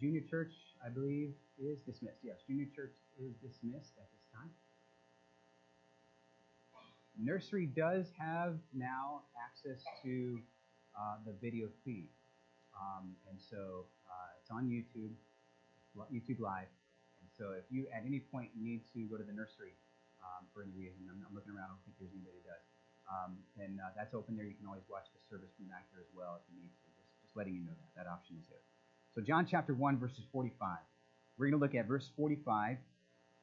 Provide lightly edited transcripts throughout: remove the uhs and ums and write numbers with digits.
Junior church, I believe, is dismissed. Yes, junior church is dismissed at this time. Nursery does have now access to the video feed. And so it's on YouTube, YouTube Live. And so if you at any point need to go to the nursery for any reason, I'm looking around, I don't think there's anybody that does, then that's open there. You can always watch the service from back there as well if you need to. Just letting you know that option is there. So John chapter 1, verses 45. We're going to look at verse 45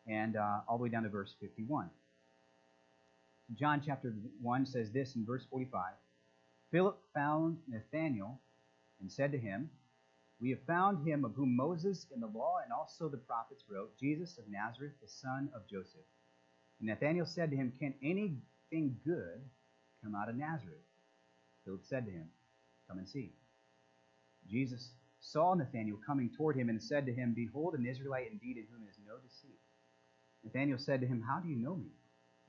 and all the way down to verse 51. John chapter 1 says this in verse 45. Philip found Nathaniel and said to him, "We have found him of whom Moses in the law and also the prophets wrote, Jesus of Nazareth, the son of Joseph." And Nathanael said to him, "Can anything good come out of Nazareth?" Philip said to him, "Come and see." Jesus saw Nathanael coming toward him and said to him, "Behold, an Israelite indeed, in whom is no deceit." Nathanael said to him, "How do you know me?"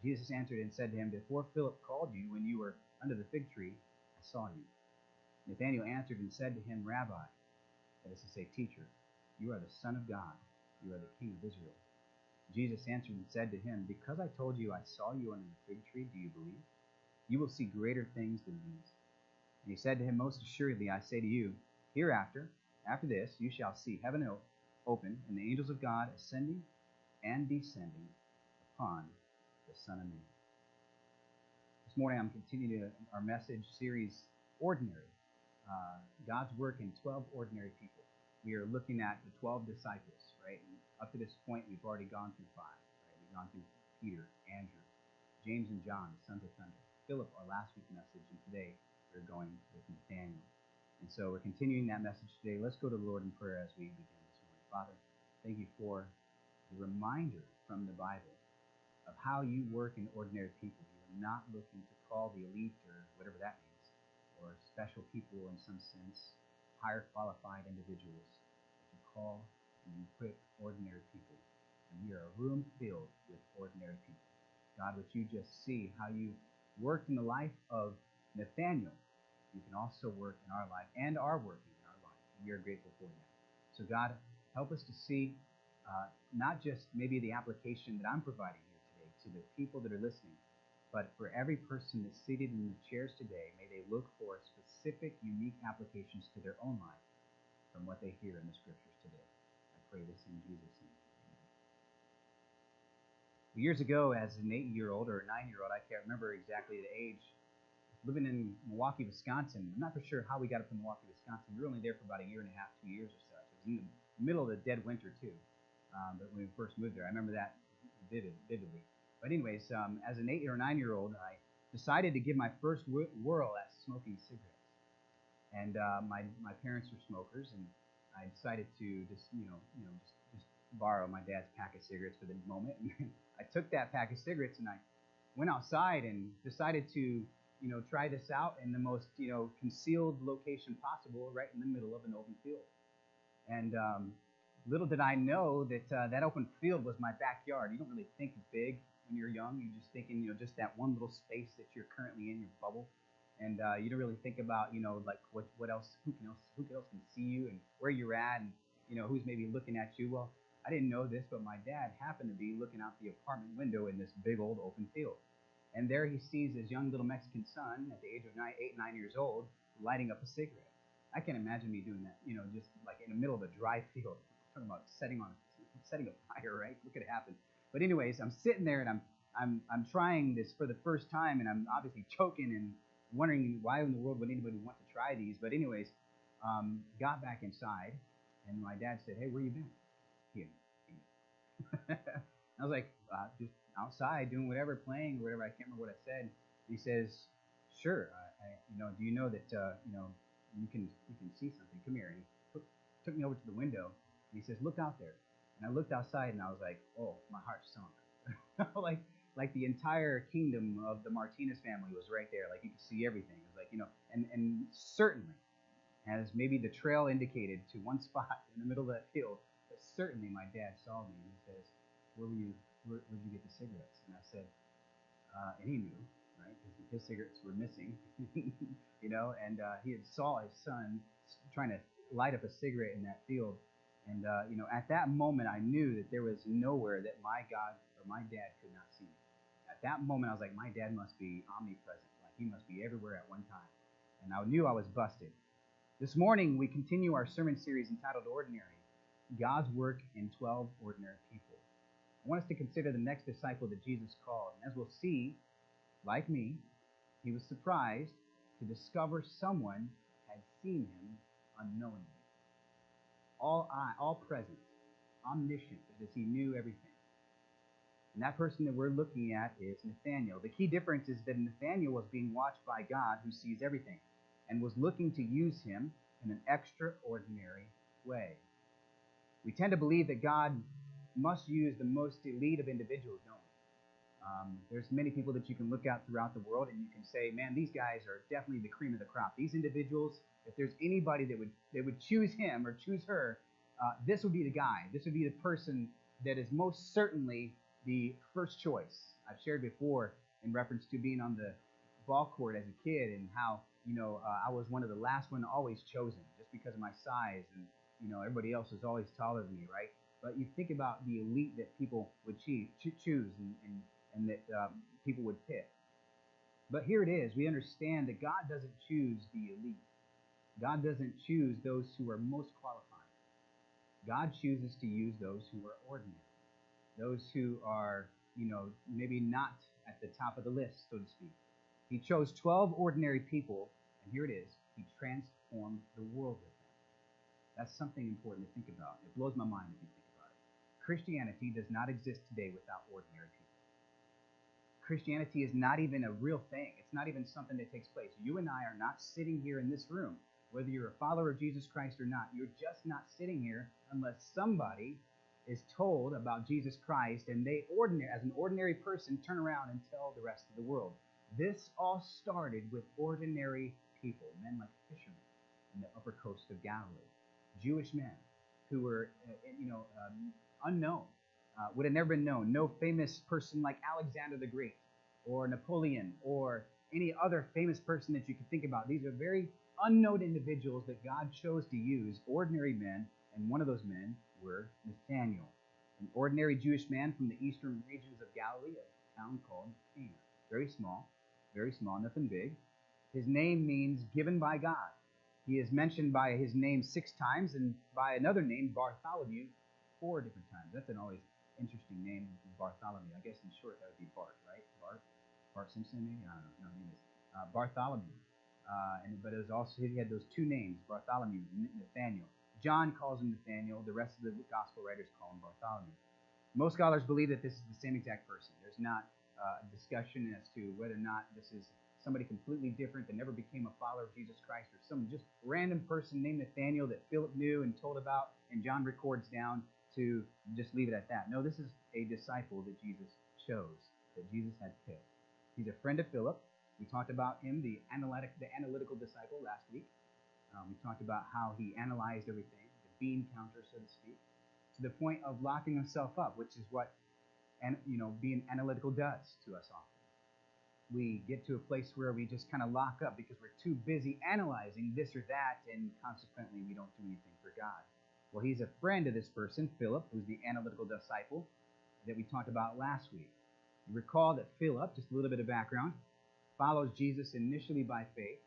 Jesus answered and said to him, "Before Philip called you, when you were under the fig tree, I saw you." Nathanael answered and said to him, "Rabbi," that is to say, teacher, "you are the Son of God, you are the King of Israel." Jesus answered and said to him, "Because I told you I saw you under the fig tree, do you believe? You will see greater things than these." And he said to him, "Most assuredly, I say to you, hereafter, after this, you shall see heaven open, and the angels of God ascending and descending upon the Son of Man." This morning I'm continuing our message series, Ordinary. God's work in 12 ordinary people. We are looking at the 12 disciples, right? And up to this point, we've already gone through 5. Right? We've gone through Peter, Andrew, James and John, the sons of thunder, Philip, our last week's message, and today we're going with Nathaniel. And so we're continuing that message today. Let's go to the Lord in prayer as we begin this morning. Father, thank you for the reminder from the Bible of how you work in ordinary people. You're not looking to call the elite or whatever that means, or special people in some sense, higher qualified individuals. But you call and you equip ordinary people. And we are a room filled with ordinary people. God, would you just see how you worked in the life of Nathaniel? You can also work in our life and are working in our life. And we are grateful for that. So God, help us to see not just maybe the application that I'm providing here today to the people that are listening, but for every person that's seated in the chairs today, may they look for specific, unique applications to their own life from what they hear in the scriptures today. I pray this in Jesus' name. Years ago, as an 8-year-old or a 9-year-old, I can't remember exactly the age, living in Milwaukee, Wisconsin. I'm not for sure how we got up to Milwaukee, Wisconsin. We were only there for about a year and a half, 2 years or so. It was in the middle of the dead winter, too. But when we first moved there, I remember that vividly. But anyways, as an 8 or 9-year-old, I decided to give my first whirl at smoking cigarettes. And my parents were smokers, and I decided to just borrow my dad's pack of cigarettes for the moment. And I took that pack of cigarettes and I went outside and decided to try this out in the most concealed location possible, right in the middle of an open field. And little did I know that that open field was my backyard. You don't really think big when you're young. You're just thinking, just that one little space that you're currently in, your bubble. And you don't really think about, like what else, who else can see you and where you're at and, who's maybe looking at you. Well, I didn't know this, but my dad happened to be looking out the apartment window in this big old open field. And there he sees his young little Mexican son at the age of 9 years old lighting up a cigarette. I can't imagine me doing that, just like in the middle of a dry field. I'm talking about setting a fire, right? What could happen? But anyways, I'm sitting there and I'm trying this for the first time, and I'm obviously choking and wondering why in the world would anybody want to try these. But anyways, got back inside, and my dad said, "Hey, where you been?" I was like, just outside doing whatever, playing or whatever. I can't remember what I said. And he says, "Sure. Do you know that you can see something? Come here." And he took me over to the window, and he says, "Look out there." And I looked outside, and I was like, "Oh, my heart sunk." like the entire kingdom of the Martinez family was right there. Like you could see everything. It was like and certainly, as maybe the trail indicated, to one spot in the middle of that field. But certainly my dad saw me and he says, where'd you get the cigarettes? And I said, and he knew, right? Because his cigarettes were missing, and he had saw his son trying to light up a cigarette in that field. And, at that moment, I knew that there was nowhere that my God or my dad could not see me. At that moment, I was like, my dad must be omnipresent. Like, he must be everywhere at one time. And I knew I was busted. This morning, we continue our sermon series entitled Ordinary, God's Work in 12 Ordinary People. I want us to consider the next disciple that Jesus called. And as we'll see, like me, he was surprised to discover someone had seen him unknowingly. All present, omniscient, as he knew everything. And that person that we're looking at is Nathaniel. The key difference is that Nathaniel was being watched by God, who sees everything, and was looking to use him in an extraordinary way. We tend to believe that God must use the most elite of individuals, don't we? There's many people that you can look at throughout the world, and you can say, man, these guys are definitely the cream of the crop. These individuals, if there's anybody that would choose him or choose her, this would be the guy. This would be the person that is most certainly the first choice. I've shared before in reference to being on the ball court as a kid and how, I was one of the last one always chosen just because of my size, and, everybody else was always taller than me, right? But you think about the elite that people would choose and that people would pick. But here it is. We understand that God doesn't choose the elite. God doesn't choose those who are most qualified. God chooses to use those who are ordinary, those who are, maybe not at the top of the list, so to speak. He chose 12 ordinary people, and here it is. He transformed the world with them. That's something important to think about. It blows my mind if you think about it. Christianity does not exist today without ordinary people. Christianity is not even a real thing. It's not even something that takes place. You and I are not sitting here in this room, whether you're a follower of Jesus Christ or not. You're just not sitting here unless somebody is told about Jesus Christ and they, as an ordinary person, turn around and tell the rest of the world. This all started with ordinary people, men like fishermen in the upper coast of Galilee, Jewish men who were, unknown. Would have never been known. No famous person like Alexander the Great or Napoleon or any other famous person that you could think about. These are very unknown individuals that God chose to use, ordinary men, and one of those men were Nathaniel, an ordinary Jewish man from the eastern regions of Galilee, a town called Cana. Very small, nothing big. His name means given by God. He is mentioned by his name 6 times and by another name, Bartholomew, 4 different times. That's an always interesting name, Bartholomew. I guess in short that would be Bart, right? Bart Simpson, maybe? I don't know. No, he is Bartholomew. But it was also, he had those 2 names, Bartholomew and Nathaniel. John calls him Nathaniel. The rest of the gospel writers call him Bartholomew. Most scholars believe that this is the same exact person. There's not a discussion as to whether or not this is somebody completely different that never became a follower of Jesus Christ, or some just random person named Nathaniel that Philip knew and told about, and John records down to just leave it at that. No, this is a disciple that Jesus chose, that Jesus had picked. He's a friend of Philip. We talked about him, the analytical disciple, last week. We talked about how he analyzed everything, the bean counter, so to speak, to the point of locking himself up, which is what being analytical does to us often. We get to a place where we just kind of lock up because we're too busy analyzing this or that, and consequently we don't do anything for God. Well, he's a friend of this person, Philip, who's the analytical disciple that we talked about last week. You recall that Philip, just a little bit of background, follows Jesus initially by faith,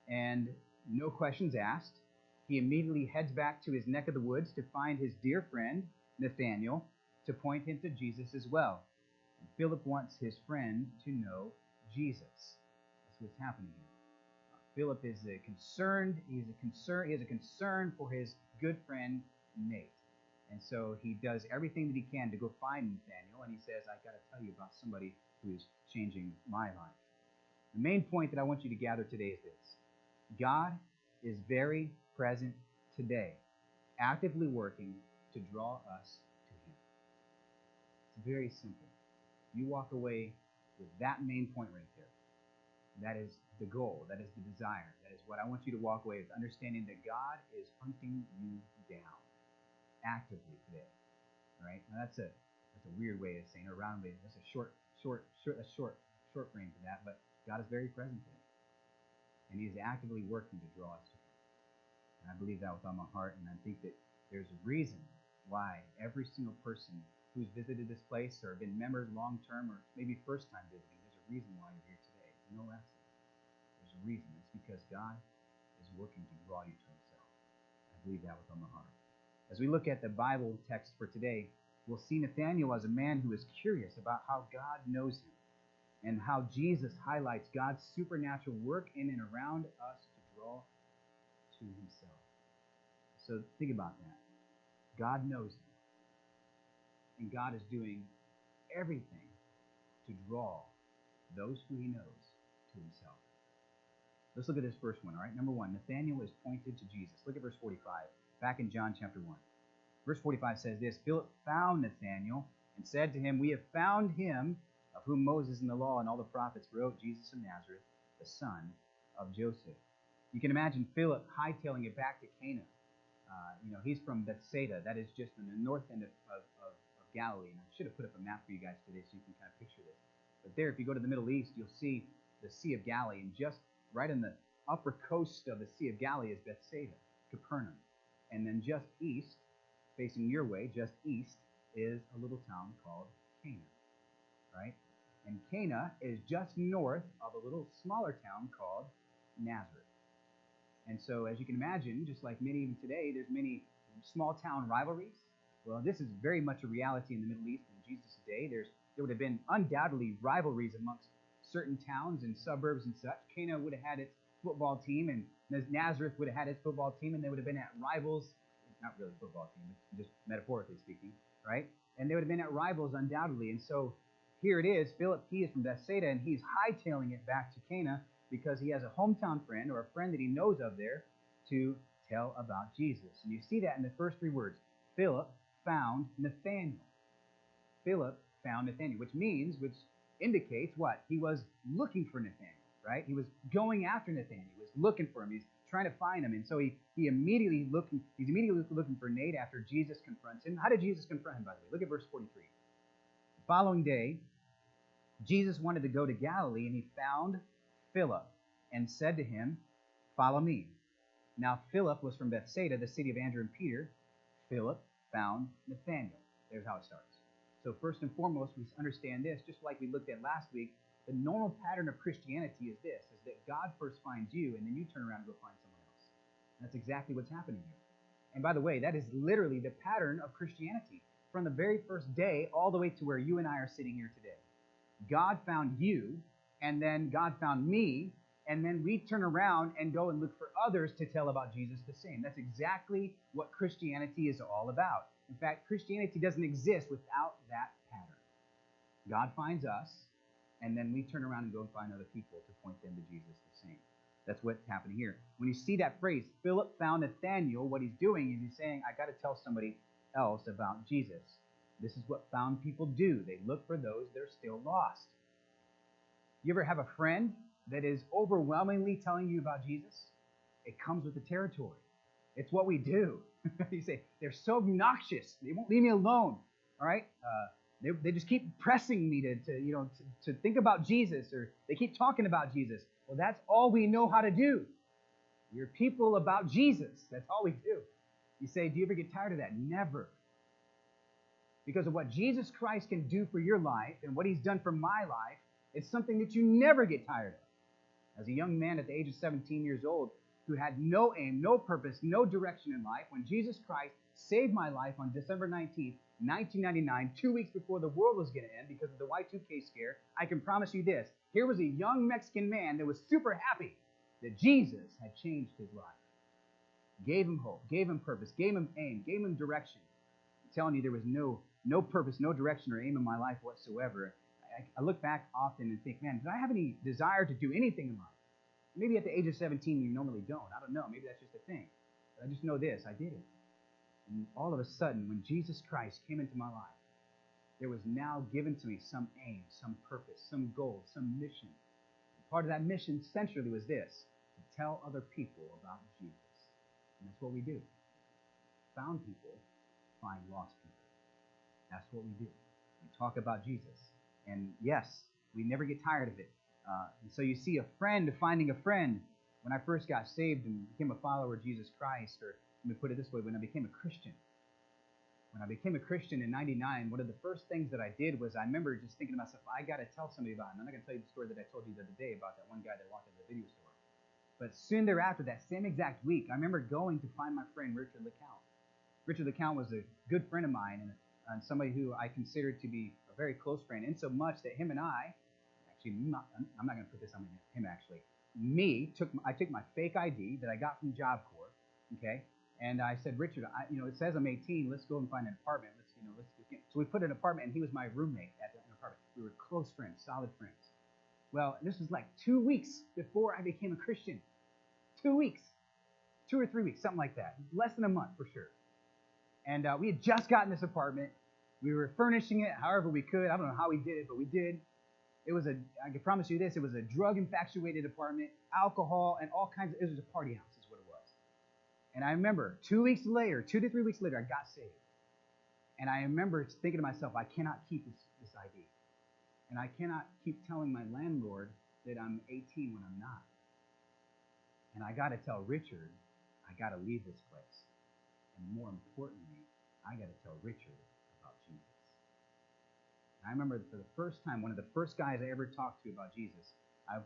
and no questions asked. He immediately heads back to his neck of the woods to find his dear friend, Nathaniel, to point him to Jesus as well. And Philip wants his friend to know Jesus. That's what's happening here. Philip is he has a concern for his good friend Nate. And so he does everything that he can to go find Nathaniel, and he says, I've got to tell you about somebody who is changing my life. The main point that I want you to gather today is this. God is very present today, actively working to draw us to him. It's very simple. You walk away with that main point right there. That is the goal. That is the desire. That is what I want you to walk away with, understanding that God is hunting you down actively today. All right? Now that's a weird way of saying it, a round way. That's a short frame for that, but God is very present today. And he is actively working to draw us to him. And I believe that with all my heart, and I think that There's a reason why every single person who's visited this place or been members long-term or maybe first time visiting, there's a reason why you're here today. No accident. There's a reason. It's because God is working to draw you to himself. I believe that with all my heart. As we look at the Bible text for today, we'll see Nathaniel as a man who is curious about how God knows him and how Jesus highlights God's supernatural work in and around us to draw to himself. So think about that. God knows him. And God is doing everything to draw those who he knows to himself. Let's look at this first one, all right? Number one, Nathaniel is pointed to Jesus. Look at verse 45, back in John chapter 1. Verse 45 says this, Philip found Nathanael and said to him, we have found him of whom Moses in the law and all the prophets wrote, Jesus of Nazareth, the son of Joseph. You can imagine Philip hightailing it back to Cana. He's from Bethsaida. That is just in the north end of Galilee. And I should have put up a map for you guys today so you can kind of picture this. But there, if you go to the Middle East, you'll see the Sea of Galilee. And just right on the upper coast of the Sea of Galilee is Bethsaida, Capernaum. And then just east, facing your way, just east, is a little town called Cana. Right? And Cana is just north of a little smaller town called Nazareth. And so, as you can imagine, just like many even today, there's many small town rivalries. Well, this is very much a reality in the Middle East in Jesus' day. There would have been undoubtedly rivalries amongst certain towns and suburbs and such. Cana would have had its football team, and Nazareth would have had its football team, and they would have been at rivals. Not really a football team, just metaphorically speaking, right? And they would have been at rivals undoubtedly. And so here it is. Philip, he is from Bethsaida, and he's hightailing it back to Cana because he has a hometown friend or a friend that he knows of there to tell about Jesus. And you see that in the first three words. Philip found Nathanael. Philip found Nathanael, which indicates what? He was looking for Nathanael, right? He was going after Nathanael. He was looking for him. He's trying to find him. And so he's immediately looking for Nate after Jesus confronts him. How did Jesus confront him, by the way? Look at verse 43. The following day, Jesus wanted to go to Galilee, and he found Philip and said to him, follow me. Now Philip was from Bethsaida, the city of Andrew and Peter. Philip found Nathanael. There's how it starts. So first and foremost, we understand this, just like we looked at last week, the normal pattern of Christianity is this, is that God first finds you, and then you turn around and go find someone else. And that's exactly what's happening here. And by the way, that is literally the pattern of Christianity from the very first day all the way to where you and I are sitting here today. God found you, and then God found me, and then we turn around and go and look for others to tell about Jesus the same. That's exactly what Christianity is all about. In fact, Christianity doesn't exist without that pattern. God finds us, and then we turn around and go and find other people to point them to Jesus the same. That's what's happening here. When you see that phrase, Philip found Nathanael, what he's doing is he's saying, I got to tell somebody else about Jesus. This is what found people do. They look for those that are still lost. You ever have a friend that is overwhelmingly telling you about Jesus? It comes with the territory. It's what we do. You say, they're so obnoxious. They won't leave me alone. All right? They just keep pressing me to think about Jesus, or they keep talking about Jesus. Well, that's all we know how to do. We're people about Jesus. That's all we do. You say, do you ever get tired of that? Never. Because of what Jesus Christ can do for your life and what he's done for my life, it's something that you never get tired of. As a young man at the age of 17 years old who had no aim, no purpose, no direction in life, when Jesus Christ saved my life on December 19th, 1999, 2 weeks before the world was going to end because of the Y2K scare, I can promise you this. Here was a young Mexican man that was super happy that Jesus had changed his life. Gave him hope, gave him purpose, gave him aim, gave him direction. I'm telling you, there was no purpose, no direction or aim in my life whatsoever. I look back often and think, man, did I have any desire to do anything in life? Maybe at the age of 17 you normally don't. I don't know. Maybe that's just a thing. But I just know this. I did it. And all of a sudden, when Jesus Christ came into my life, there was now given to me some aim, some purpose, some goal, some mission. And part of that mission centrally was this, to tell other people about Jesus. And that's what we do. Found people find lost people. That's what we do. We talk about Jesus. And yes, we never get tired of it. And so you see a friend finding a friend. When I first got saved and became a follower of Jesus Christ, or let me put it this way, when I became a Christian. When I became a Christian in 99, one of the first things that I did was I remember just thinking to myself, I got to tell somebody about it. I'm not going to tell you the story that I told you the other day about that one guy that walked into the video store. But soon thereafter, that same exact week, I remember going to find my friend Richard LeCount. Richard LeCount was a good friend of mine and somebody who I considered to be a very close friend, in so much that him and I, actually, I'm not going to put this on him actually. I took my fake ID that I got from Job Corps, okay? And I said, Richard, it says I'm 18. Let's go and find an apartment. So we put an apartment, and he was my roommate at the apartment. We were close friends, solid friends. Well, this was like 2 weeks before I became a Christian. 2 weeks, 2 or 3 weeks, something like that. Less than a month for sure. And we had just gotten this apartment. We were furnishing it however we could. I don't know how we did it, but we did. I can promise you this, it was a drug-infatuated apartment, alcohol, and all kinds of, it was a party house is what it was. And I remember 2 weeks later, 2 to 3 weeks later, I got saved. And I remember thinking to myself, I cannot keep this ID. And I cannot keep telling my landlord that I'm 18 when I'm not. And I got to tell Richard, I got to leave this place. And more importantly, I got to tell Richard about Jesus. And I remember for the first time, one of the first guys I ever talked to about Jesus, I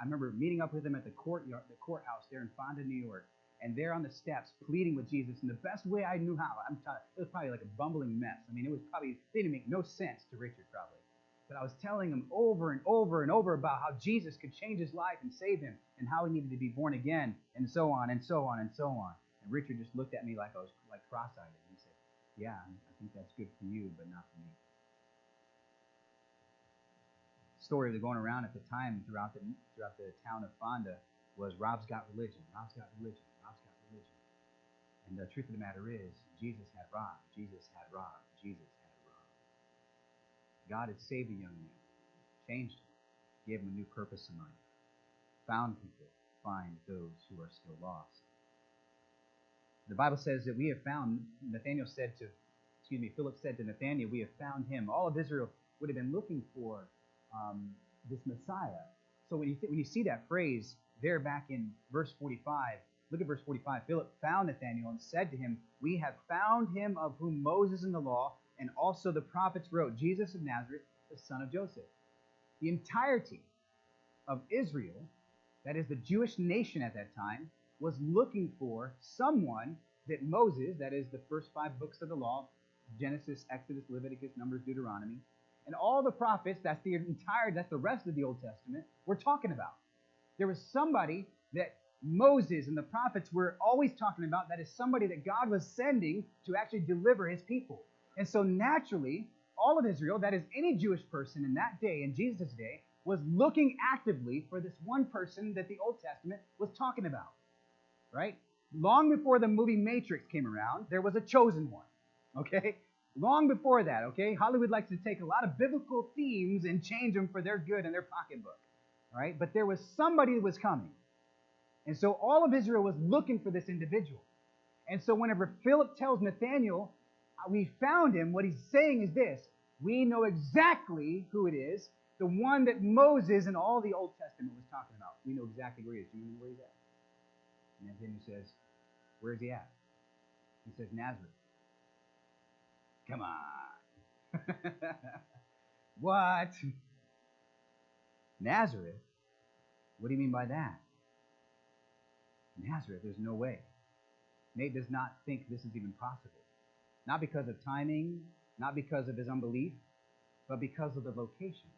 remember meeting up with him at the courthouse there in Fonda, New York. And there on the steps, pleading with Jesus in the best way I knew how. It was probably like a bumbling mess. I mean, it didn't make no sense to Richard, probably. But I was telling him over and over and over about how Jesus could change his life and save him, and how he needed to be born again, and so on, and so on, and so on. And Richard just looked at me like I was like cross-eyed, and he said, yeah, I think that's good for you, but not for me. The story that was going around at the time throughout the town of Fonda was Rob's got religion, Rob's got religion, Rob's got religion. And the truth of the matter is, Jesus had Rob, Jesus had Rob, Jesus had Rob. God had saved a young man, changed him, gave him a new purpose in life. Found people, find those who are still lost. The Bible says that we have found, Philip said to Nathaniel, we have found him. All of Israel would have been looking for this Messiah. So when you see that phrase there back in verse 45, look at verse 45. Philip found Nathanael and said to him, we have found him of whom Moses in the law and also the prophets wrote, Jesus of Nazareth, the son of Joseph. The entirety of Israel, that is the Jewish nation at that time, was looking for someone that Moses, that is the first 5 books of the law, Genesis, Exodus, Leviticus, Numbers, Deuteronomy, and all the prophets, that's the rest of the Old Testament, we're talking about. There was somebody that Moses and the prophets were always talking about, that is somebody that God was sending to actually deliver his people. And so naturally, all of Israel, that is any Jewish person in that day, in Jesus' day, was looking actively for this one person that the Old Testament was talking about. Right? Long before the movie Matrix came around, there was a chosen one. Okay? Long before that, okay? Hollywood likes to take a lot of biblical themes and change them for their good and their pocketbook. All right? But there was somebody that was coming. And so all of Israel was looking for this individual. And so whenever Philip tells Nathanael, we found him, what he's saying is this: we know exactly who it is, the one that Moses and all the Old Testament was talking about. We know exactly where he is. Do you know where he's at? And Nathanael says, where is he at? He says, Nazareth. Come on. What? Nazareth? What do you mean by that? Nazareth, there's no way. Nate does not think this is even possible. Not because of timing, not because of his unbelief, but because of the location.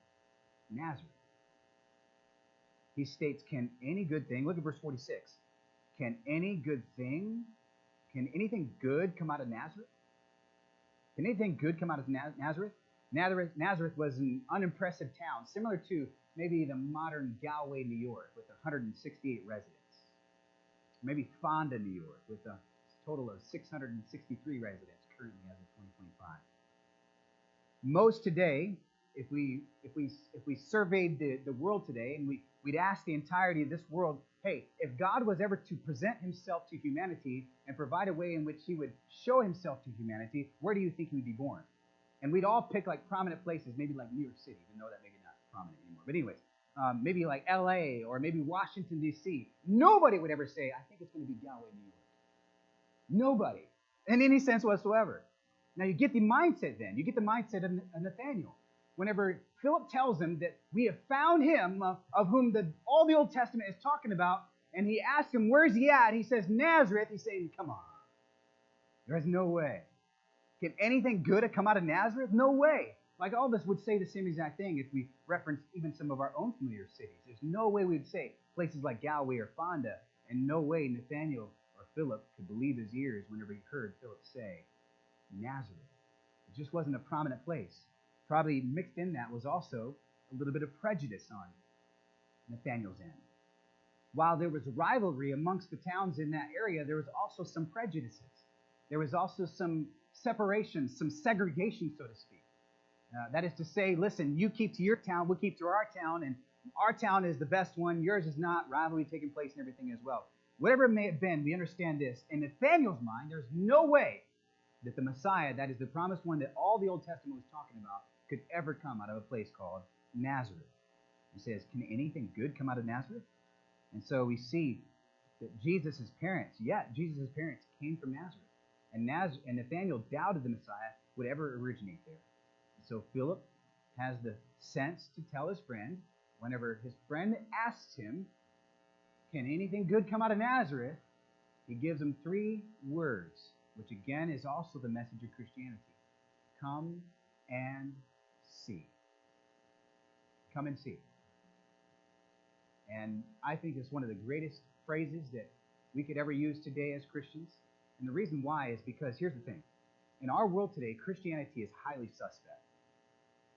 Nazareth. He states, can any good thing, look at verse 46. Can anything good come out of Nazareth? Can anything good come out of Nazareth? Nazareth was an unimpressive town, similar to maybe the modern Galway, New York, with 168 residents. Maybe Fonda, New York, with a total of 663 residents currently as of 2025. Most today, if we surveyed the world today and we'd ask the entirety of this world, hey, if God was ever to present himself to humanity and provide a way in which he would show himself to humanity, where do you think he would be born? And we'd all pick like prominent places, maybe like New York City, even though that maybe not prominent anymore. But anyways, maybe like LA or maybe Washington, D.C. Nobody would ever say, I think it's going to be Galway, New York. Nobody. In any sense whatsoever. Now you get the mindset then. You get the mindset of Nathaniel. Whenever Philip tells him that we have found him of whom all the Old Testament is talking about, and he asks him, where's he at? He says, Nazareth. He's saying, come on. There's no way. Can anything good come out of Nazareth? No way. Like all of us would say the same exact thing if we reference even some of our own familiar cities. There's no way we'd say places like Galway or Fonda, and no way Nathaniel or Philip could believe his ears whenever he heard Philip say Nazareth. It just wasn't a prominent place. Probably mixed in that was also a little bit of prejudice on Nathaniel's end. While there was rivalry amongst the towns in that area, there was also some prejudices. There was also some separation, some segregation, so to speak. That is to say, listen, you keep to your town, we'll keep to our town, and our town is the best one, yours is not, rivalry taking place and everything as well. Whatever it may have been, we understand this. In Nathaniel's mind, there's no way that the Messiah, that is the promised one that all the Old Testament was talking about, could ever come out of a place called Nazareth. He says, can anything good come out of Nazareth? And so we see that Jesus' parents came from Nazareth. And Nathaniel doubted the Messiah would ever originate there. And so Philip has the sense to tell his friend, whenever his friend asks him, can anything good come out of Nazareth? He gives him 3 words, which again is also the message of Christianity. Come and see. Come and see. And I think it's one of the greatest phrases that we could ever use today as Christians. And the reason why is because here's the thing. In our world today, Christianity is highly suspect.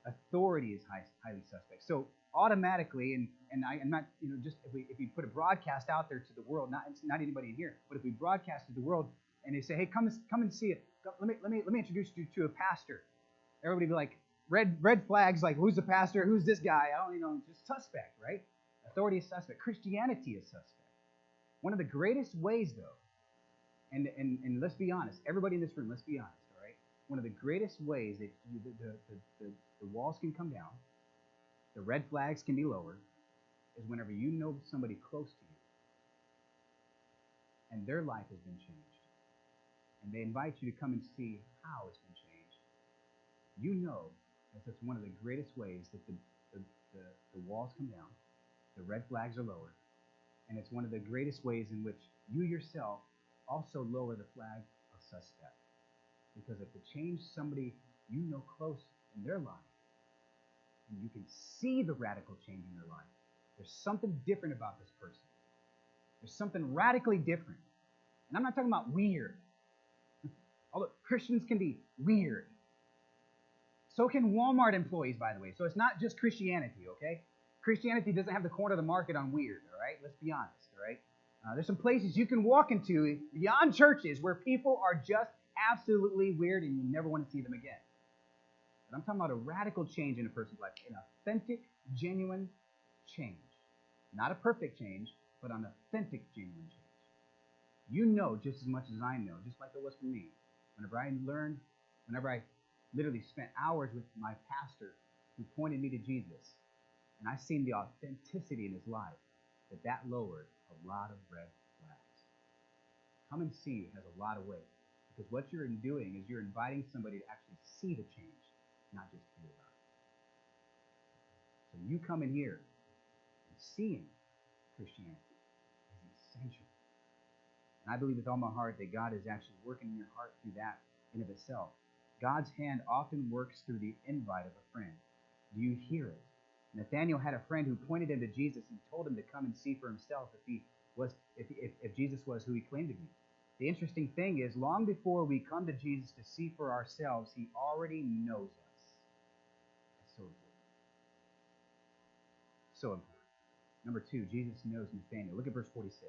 Authority is highly suspect. So automatically, and I'm not, just if we put a broadcast out there to the world, not anybody in here, but if we broadcast to the world and they say, hey, come and see it. Let me introduce you to a pastor. Everybody be like, red flags, like who's the pastor? Who's this guy? I don't know, just suspect, right? Authority is suspect. Christianity is suspect. One of the greatest ways, though, and let's be honest, everybody in this room, let's be honest, all right? One of the greatest ways that the walls can come down, the red flags can be lowered, is whenever you know somebody close to you and their life has been changed, and they invite you to come and see how it's been changed. You know that that's one of the greatest ways that the walls come down, the red flags are lowered, and it's one of the greatest ways in which you yourself also lower the flag of suspect. Because if it changed somebody you know close in their life, and you can see the radical change in their life, there's something different about this person. There's something radically different. And I'm not talking about weird. Although Christians can be weird. So can Walmart employees, by the way. So it's not just Christianity, okay? Christianity doesn't have the corner of the market on weird, all right? Let's be honest, all right? There's some places you can walk into beyond churches where people are just absolutely weird and you never want to see them again. But I'm talking about a radical change in a person's life, an authentic, genuine change. Not a perfect change, but an authentic, genuine change. You know just as much as I know, just like it was for me. Whenever I literally spent hours with my pastor who pointed me to Jesus, and I seen the authenticity in his life, that lowered a lot of red flags. Come and see has a lot of weight, because what you're doing is you're inviting somebody to actually see the change, not just hear about it. So you come in here and seeing Christianity is essential. And I believe with all my heart that God is actually working in your heart through that in of itself. God's hand often works through the invite of a friend. Do you hear it? Nathaniel had a friend who pointed him to Jesus and told him to come and see for himself if Jesus was who he claimed to be. The interesting thing is, long before we come to Jesus to see for ourselves, he already knows us. That's so important. So important. Number 2, Jesus knows Nathaniel. Look at verse 46.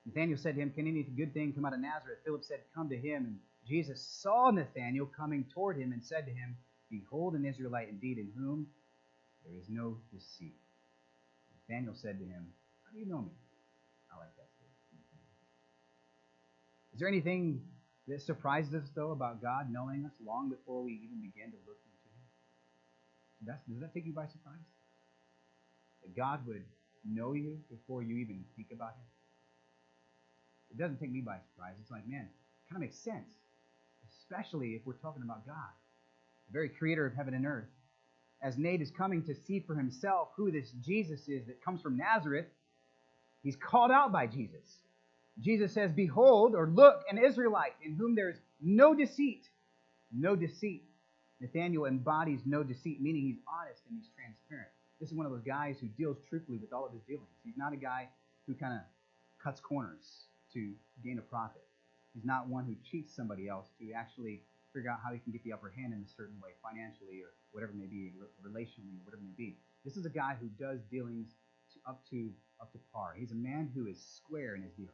Nathanael said to him, can any good thing come out of Nazareth? Philip said, come to him. And Jesus saw Nathanael coming toward him and said to him, behold, an Israelite indeed, in whom there is no deceit. Nathanael said to him, how do you know me? I like that statement. Is there anything that surprises us, though, about God knowing us long before we even begin to look into him? Does that take you by surprise? That God would know you before you even think about him? It doesn't take me by surprise. It's like, man, it kind of makes sense, especially if we're talking about God, the very creator of heaven and earth. As Nate is coming to see for himself who this Jesus is that comes from Nazareth, he's called out by Jesus. Jesus says, behold, or look, an Israelite in whom there is no deceit. No deceit. Nathaniel embodies no deceit, meaning he's honest and he's transparent. This is one of those guys who deals truthfully with all of his dealings. He's not a guy who kind of cuts corners to gain a profit. He's not one who cheats somebody else to actually figure out how he can get the upper hand in a certain way, financially or whatever it may be, relationally or whatever it may be. This is a guy who does dealings up to par. He's a man who is square in his dealings.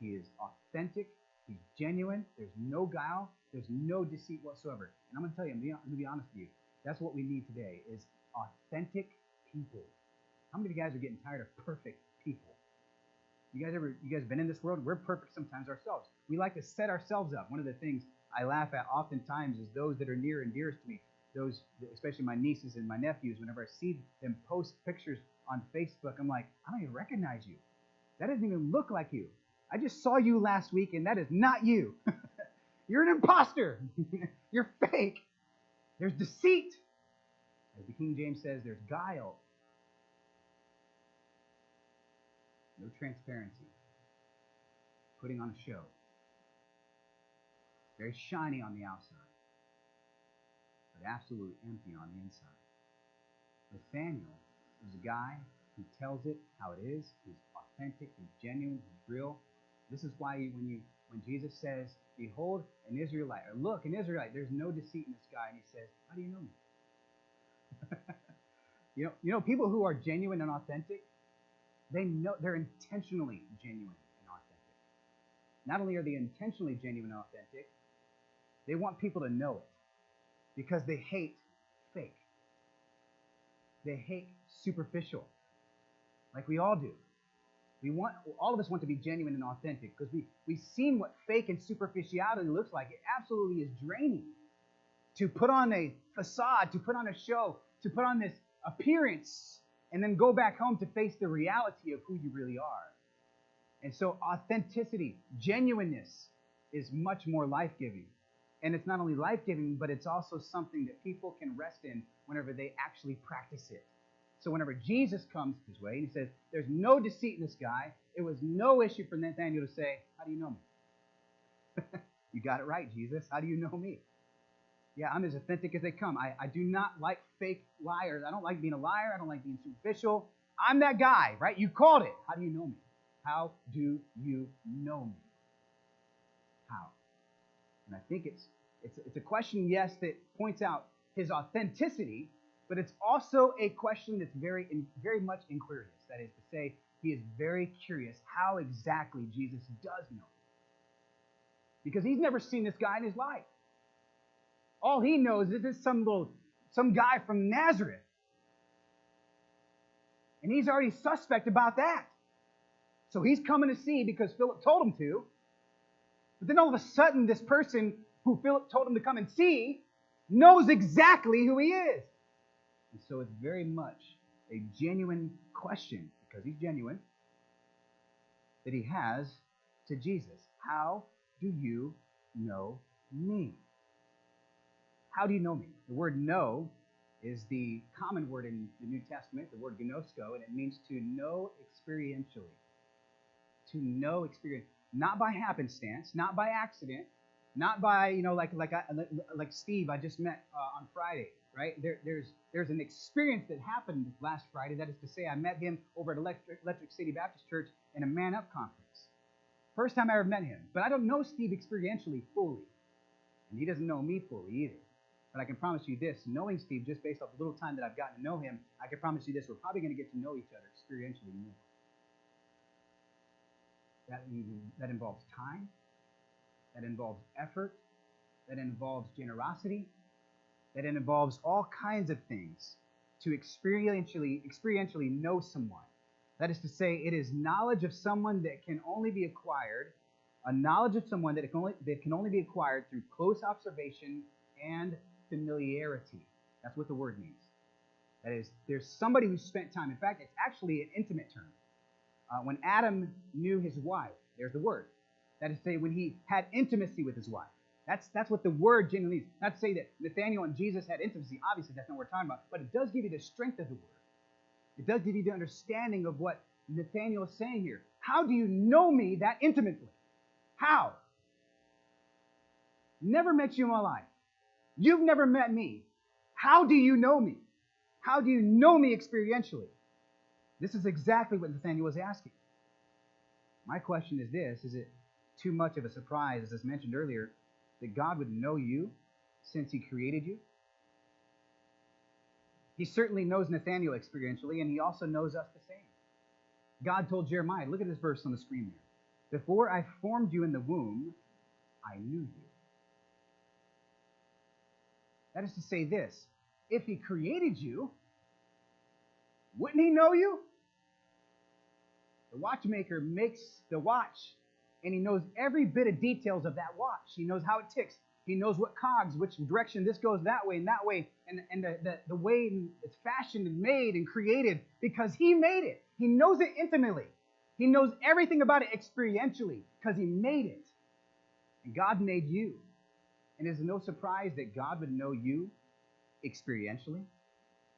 He is authentic. He's genuine. There's no guile. There's no deceit whatsoever. And I'm going to tell you, I'm going to be honest with you. That's what we need today is authentic people. How many of you guys are getting tired of perfect people? You guys been in this world? We're perfect sometimes ourselves. We like to set ourselves up. One of the things I laugh at oftentimes is those that are near and dearest to me, those, especially my nieces and my nephews, whenever I see them post pictures on Facebook, I'm like, I don't even recognize you. That doesn't even look like you. I just saw you last week, and that is not you. You're an imposter. You're fake. There's deceit. As the King James says, there's guile. No transparency. Putting on a show. Very shiny on the outside, but absolutely empty on the inside. Nathaniel is a guy who tells it how it is. He's authentic, he's genuine, he's real. This is why when Jesus says, behold, an Israelite, or look, an Israelite, there's no deceit in this guy, and he says, how do you know me? you know, people who are genuine and authentic, they know they're intentionally genuine and authentic. Not only are they intentionally genuine and authentic, they want people to know it because they hate fake. They hate superficial, like we all do. All of us want to be genuine and authentic because we've seen what fake and superficiality looks like. It absolutely is draining to put on a facade, to put on a show, to put on this appearance, and then go back home to face the reality of who you really are. And so authenticity, genuineness is much more life-giving. And it's not only life-giving, but it's also something that people can rest in whenever they actually practice it. So whenever Jesus comes his way and he says, there's no deceit in this guy, it was no issue for Nathaniel to say, how do you know me? You got it right, Jesus. How do you know me? Yeah, I'm as authentic as they come. I do not like fake liars. I don't like being a liar. I don't like being superficial. I'm that guy, right? You called it. How do you know me? How do you know me? How? And I think it's a question, yes, that points out his authenticity, but it's also a question that's very much inquirious. That is to say, he is very curious how exactly Jesus does know. Because he's never seen this guy in his life. All he knows is this some guy from Nazareth. And he's already suspect about that. So he's coming to see because Philip told him to. But then all of a sudden, this person who Philip told him to come and see knows exactly who he is. And so it's very much a genuine question, because he's genuine, that he has to Jesus. How do you know me? How do you know me? The word know is the common word in the New Testament, the word gnosko, and it means to know experientially. To know experience, not by happenstance, not by accident, not by, like Steve I just met on Friday, right? There's an experience that happened last Friday. That is to say, I met him over at Electric City Baptist Church in a Man Up conference. First time I ever met him. But I don't know Steve experientially fully. And he doesn't know me fully either. But I can promise you this, knowing Steve, just based off the little time that I've gotten to know him, I can promise you this, we're probably going to get to know each other experientially more. That involves time. That involves effort. That involves generosity. That involves all kinds of things to experientially know someone. That is to say, it is knowledge of someone that can only be acquired, a knowledge of someone that can only be acquired through close observation and familiarity. That's what the word means. That is, there's somebody who spent time. In fact, it's actually an intimate term. When Adam knew his wife, There's the word. That is to say, when he had intimacy with his wife. That's what the word genuinely means. Not to say that Nathaniel and Jesus had intimacy. Obviously, that's not what we're talking about. But it does give you the strength of the word. It does give you the understanding of what Nathaniel is saying here. How do you know me that intimately? How? Never met you in my life. You've never met me. How do you know me? How do you know me experientially? This is exactly what Nathaniel was asking. My question is this: is it too much of a surprise, as mentioned earlier, that God would know you since he created you? He certainly knows Nathaniel experientially, and he also knows us the same. God told Jeremiah, look at this verse on the screen there. Before I formed you in the womb, I knew you. That is to say this: if he created you, wouldn't he know you? The watchmaker makes the watch, and he knows every bit of details of that watch. He knows how it ticks. He knows what cogs, which direction this goes that way, and the way it's fashioned and made and created, because he made it. He knows it intimately. He knows everything about it experientially because he made it. And God made you. And it is no surprise that God would know you experientially,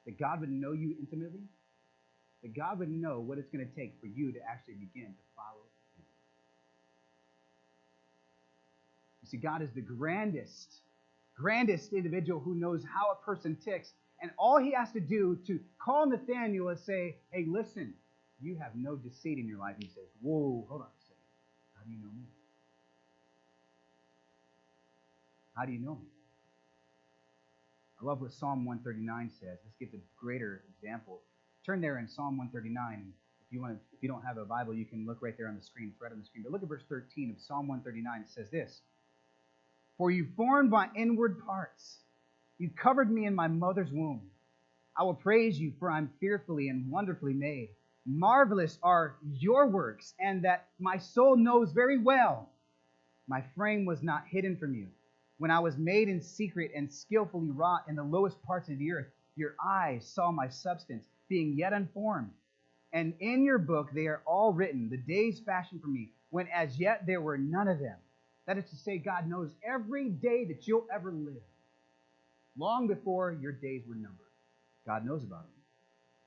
that God would know you intimately, that God would know what it's going to take for you to actually begin to follow him. You see, God is the grandest individual who knows how a person ticks. And all he has to do to call Nathaniel is say, hey, listen, you have no deceit in your life. He says, whoa, hold on a second. How do you know me? How do you know me? I love what Psalm 139 says. Let's get a greater example. Turn there in Psalm 139. If you don't have a Bible, you can look right there on the screen. It's right on the screen. But look at verse 13 of Psalm 139. It says this: For you formed my inward parts. You covered me in my mother's womb. I will praise you, for I'm fearfully and wonderfully made. Marvelous are your works, and that my soul knows very well. My frame was not hidden from you. When I was made in secret and skillfully wrought in the lowest parts of the earth, your eyes saw my substance, being yet unformed. And in your book they are all written, the days fashioned for me, when as yet there were none of them. That is to say, God knows every day that you'll ever live, long before your days were numbered. God knows about them.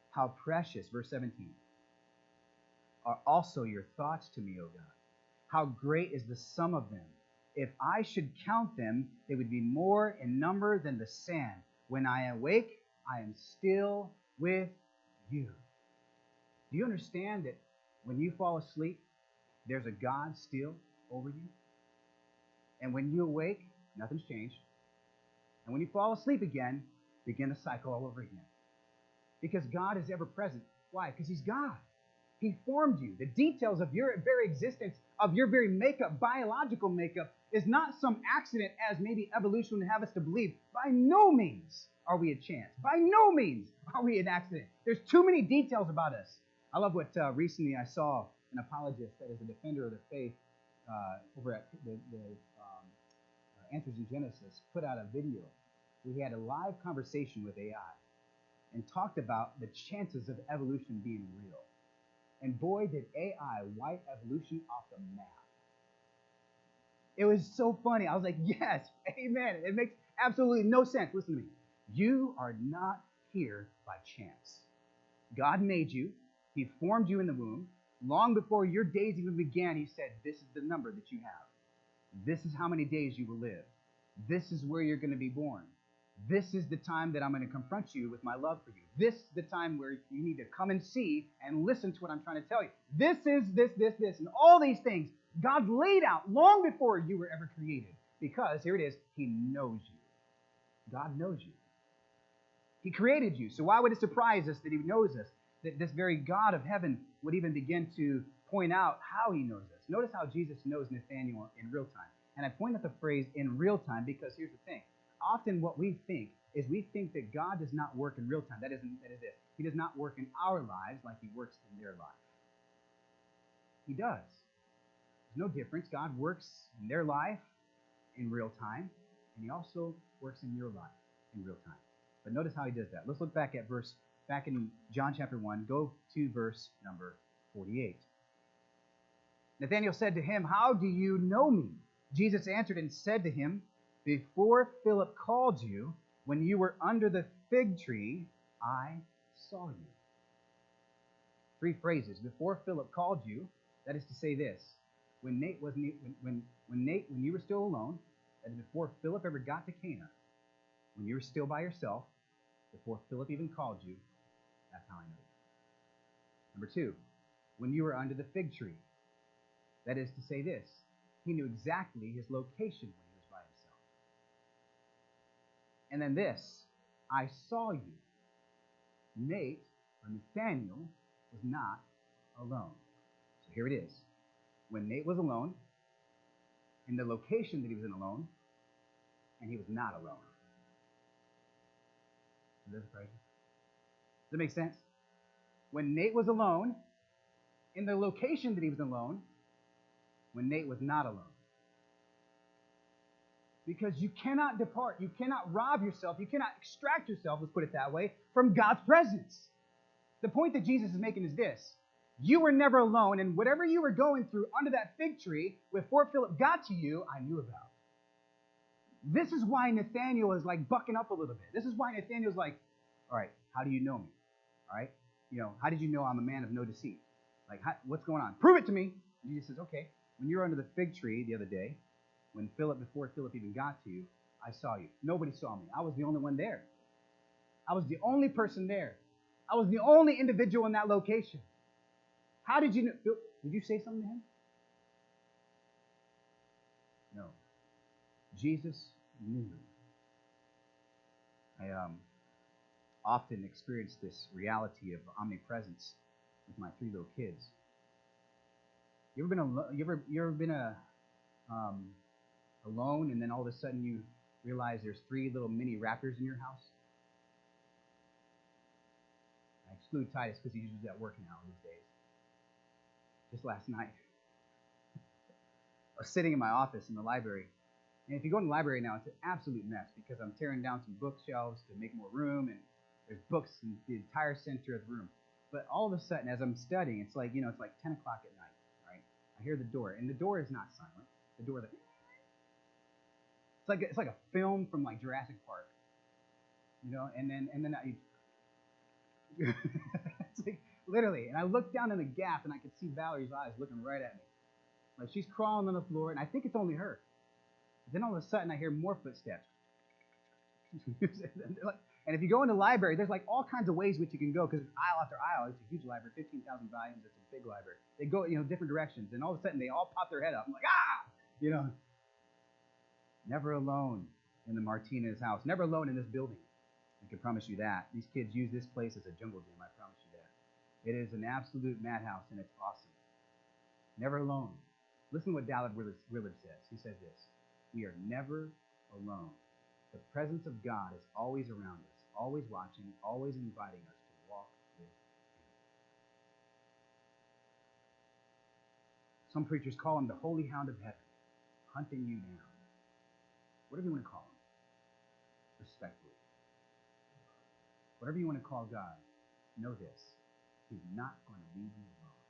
How precious, verse 17, are also your thoughts to me, O God. How great is the sum of them. If I should count them, they would be more in number than the sand. When I awake, I am still with you. Do you understand that when you fall asleep, there's a God still over you? And when you awake, nothing's changed. And when you fall asleep again, begin the cycle all over again. Because God is ever present. Why? Because he's God. He formed you. The details of your very existence, of your very makeup, biological makeup, is not some accident as maybe evolution would have us to believe. By no means are we a chance. By no means are we an accident. There's too many details about us. I love what recently I saw an apologist that is a defender of the faith over at the Answers in Genesis put out a video. We had a live conversation with AI and talked about the chances of evolution being real. And boy, did AI wipe evolution off the map. It was so funny. I was like, yes, amen. It makes absolutely no sense. Listen to me. You are not here by chance. God made you. He formed you in the womb. Long before your days even began, he said, this is the number that you have. This is how many days you will live. This is where you're going to be born. This is the time that I'm going to confront you with my love for you. This is the time where you need to come and see and listen to what I'm trying to tell you. This is this, and all these things God laid out long before you were ever created. Because, here it is, he knows you. God knows you. He created you. So why would it surprise us that he knows us? That this very God of heaven would even begin to point out how he knows us. Notice how Jesus knows Nathaniel in real time. And I point out the phrase in real time because here's the thing. Often what we think is we think that God does not work in real time. That is it. He does not work in our lives like he works in their life. He does. There's no difference. God works in their life in real time, and he also works in your life in real time. But notice how he does that. Let's look back in John chapter 1. Go to verse number 48. Nathanael said to him, "How do you know me?" Jesus answered and said to him, "Before Philip called you, when you were under the fig tree, I saw you." Three phrases. Before Philip called you, that is to say this. When you were still alone, that is before Philip ever got to Cana, when you were still by yourself, before Philip even called you, that's how I know you. Number two, when you were under the fig tree, that is to say this. He knew exactly his location when he was by himself. And then this, I saw you. Nate, or Nathaniel, was not alone. So here it is. When Nate was alone, in the location that he was in alone, and he was not alone. Does that make sense? When Nate was alone, in the location that he was alone, when Nate was not alone. Because you cannot depart, you cannot rob yourself, you cannot extract yourself, let's put it that way, from God's presence. The point that Jesus is making is this. You were never alone, and whatever you were going through under that fig tree before Philip got to you, I knew about. This is why Nathaniel is like bucking up a little bit. This is why Nathaniel's like, all right, how do you know me? All right, how did you know I'm a man of no deceit? Like, what's going on? Prove it to me. And Jesus says, okay, when you were under the fig tree the other day, before Philip even got to you, I saw you. Nobody saw me. I was the only one there. I was the only person there. I was the only individual in that location. How did you know? Did you say something to him? No. Jesus knew. I often experience this reality of omnipresence with my 3 little kids. You ever been alone, and then all of a sudden you realize there's 3 little mini raptors in your house? I exclude Titus because he's usually at work now these days. Just last night, I was sitting in my office in the library. And if you go in the library now, it's an absolute mess because I'm tearing down some bookshelves to make more room, and there's books in the entire center of the room. But all of a sudden, as I'm studying, it's like 10 o'clock at night, right? I hear the door, and the door is not silent. The door it's like a film from like Jurassic Park, and then it's like literally, and I look down in the gap, and I could see Valerie's eyes looking right at me, like she's crawling on the floor, and I think it's only her. Then all of a sudden, I hear more footsteps. And if you go in the library, there's like all kinds of ways which you can go because it's aisle after aisle. It's a huge library, 15,000 volumes. It's a big library. They go, different directions, and all of a sudden they all pop their head up. I'm like, ah, Never alone in the Martinez house. Never alone in this building. I can promise you that. These kids use this place as a jungle gym. I promise you that. It is an absolute madhouse, and it's awesome. Never alone. Listen to what Dallas Willard says. He says this. We are never alone. The presence of God is always around us, always watching, always inviting us to walk with Him. Some preachers call Him the holy hound of heaven, hunting you down. Whatever you want to call Him, respectfully. Whatever you want to call God, know this. He's not going to leave you alone.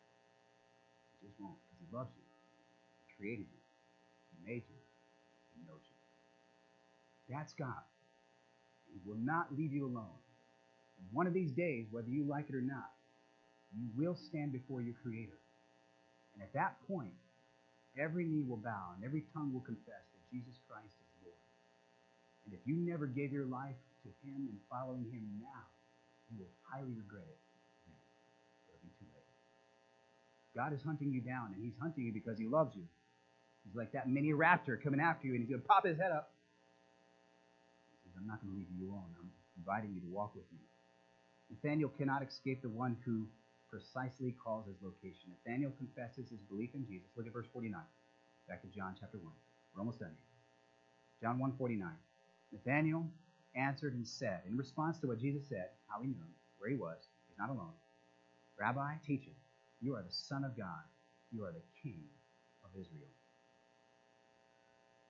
He just won't, because He loves you. He created you. He made you. He knows you. That's God. He will not leave you alone. And one of these days, whether you like it or not, you will stand before your Creator. And at that point, every knee will bow and every tongue will confess that Jesus Christ is Lord. And if you never gave your life to Him and following Him now, you will highly regret it then. It'll be too late. God is hunting you down, and He's hunting you because He loves you. He's like that mini raptor coming after you, and He's going to pop his head up. I'm not going to leave you alone. I'm inviting you to walk with me. Nathaniel cannot escape the one who precisely calls his location. Nathaniel confesses his belief in Jesus. Look at verse 49. Back to John chapter 1. We're almost done here. John 1:49. Nathaniel answered and said, in response to what Jesus said, how he knew him, where he was, he's not alone. Rabbi, teacher, you are the Son of God. You are the King of Israel.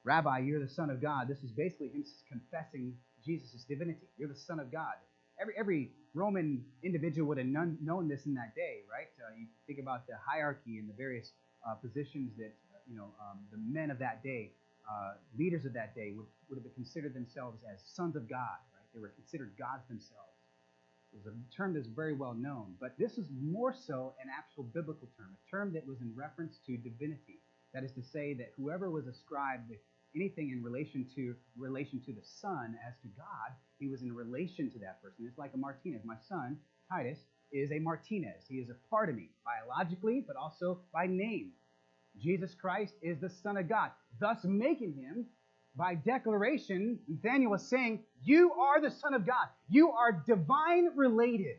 Rabbi, you're the Son of God. This is basically him confessing Jesus' divinity. You're the Son of God. Every Roman individual would have known this in that day, right? You think about the hierarchy and the various positions that the men of that day, leaders of that day, would have considered themselves as sons of God. Right? They were considered gods themselves. It was a term that's very well known, but this is more so an actual biblical term, a term that was in reference to divinity. That is to say that whoever was ascribed with anything in relation to the Son as to God, he was in relation to that person. It's like a Martinez. My son, Titus, is a Martinez. He is a part of me, biologically, but also by name. Jesus Christ is the Son of God, thus making him, by declaration, Nathaniel was saying, you are the Son of God. You are divine related.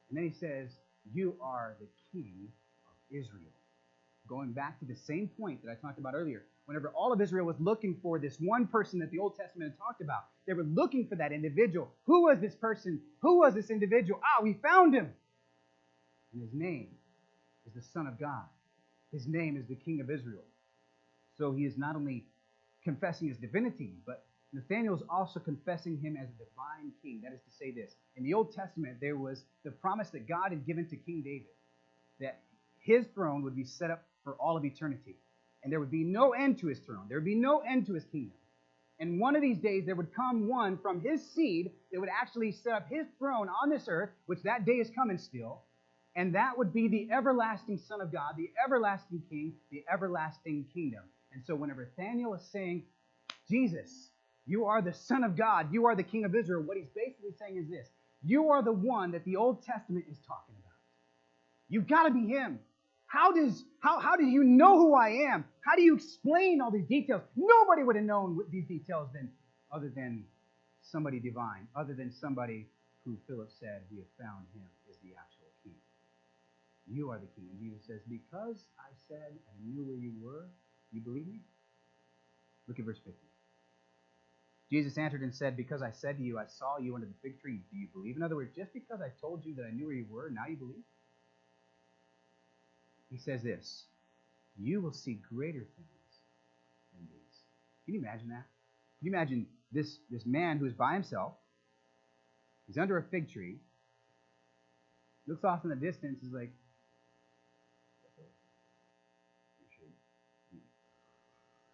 And then he says, you are the King of Israel. Going back to the same point that I talked about earlier, whenever all of Israel was looking for this one person that the Old Testament had talked about, they were looking for that individual. Who was this person? Who was this individual? We found him. And his name is the Son of God. His name is the King of Israel. So he is not only confessing his divinity, but Nathaniel is also confessing him as a divine king. That is to say this. In the Old Testament, there was the promise that God had given to King David, that his throne would be set up for all of eternity. And there would be no end to his throne. There would be no end to his kingdom. And one of these days, there would come one from his seed that would actually set up his throne on this earth, which that day is coming still. And that would be the everlasting Son of God, the everlasting King, the everlasting kingdom. And so whenever Nathaniel is saying, Jesus, you are the Son of God, you are the King of Israel, what he's basically saying is this: you are the one that the Old Testament is talking about. You've got to be him. How do you know who I am? How do you explain all these details? Nobody would have known these details other than somebody divine, other than somebody who Philip said, we have found him is the actual king. You are the king. And Jesus says, because I said I knew where you were, you believe me? Look at verse 50. Jesus answered and said, because I said to you, I saw you under the fig tree, do you believe? In other words, just because I told you that I knew where you were, now you believe? He says this, you will see greater things than these. Can you imagine that? Can you imagine this man who is by himself? He's under a fig tree. Looks off in the distance, is like,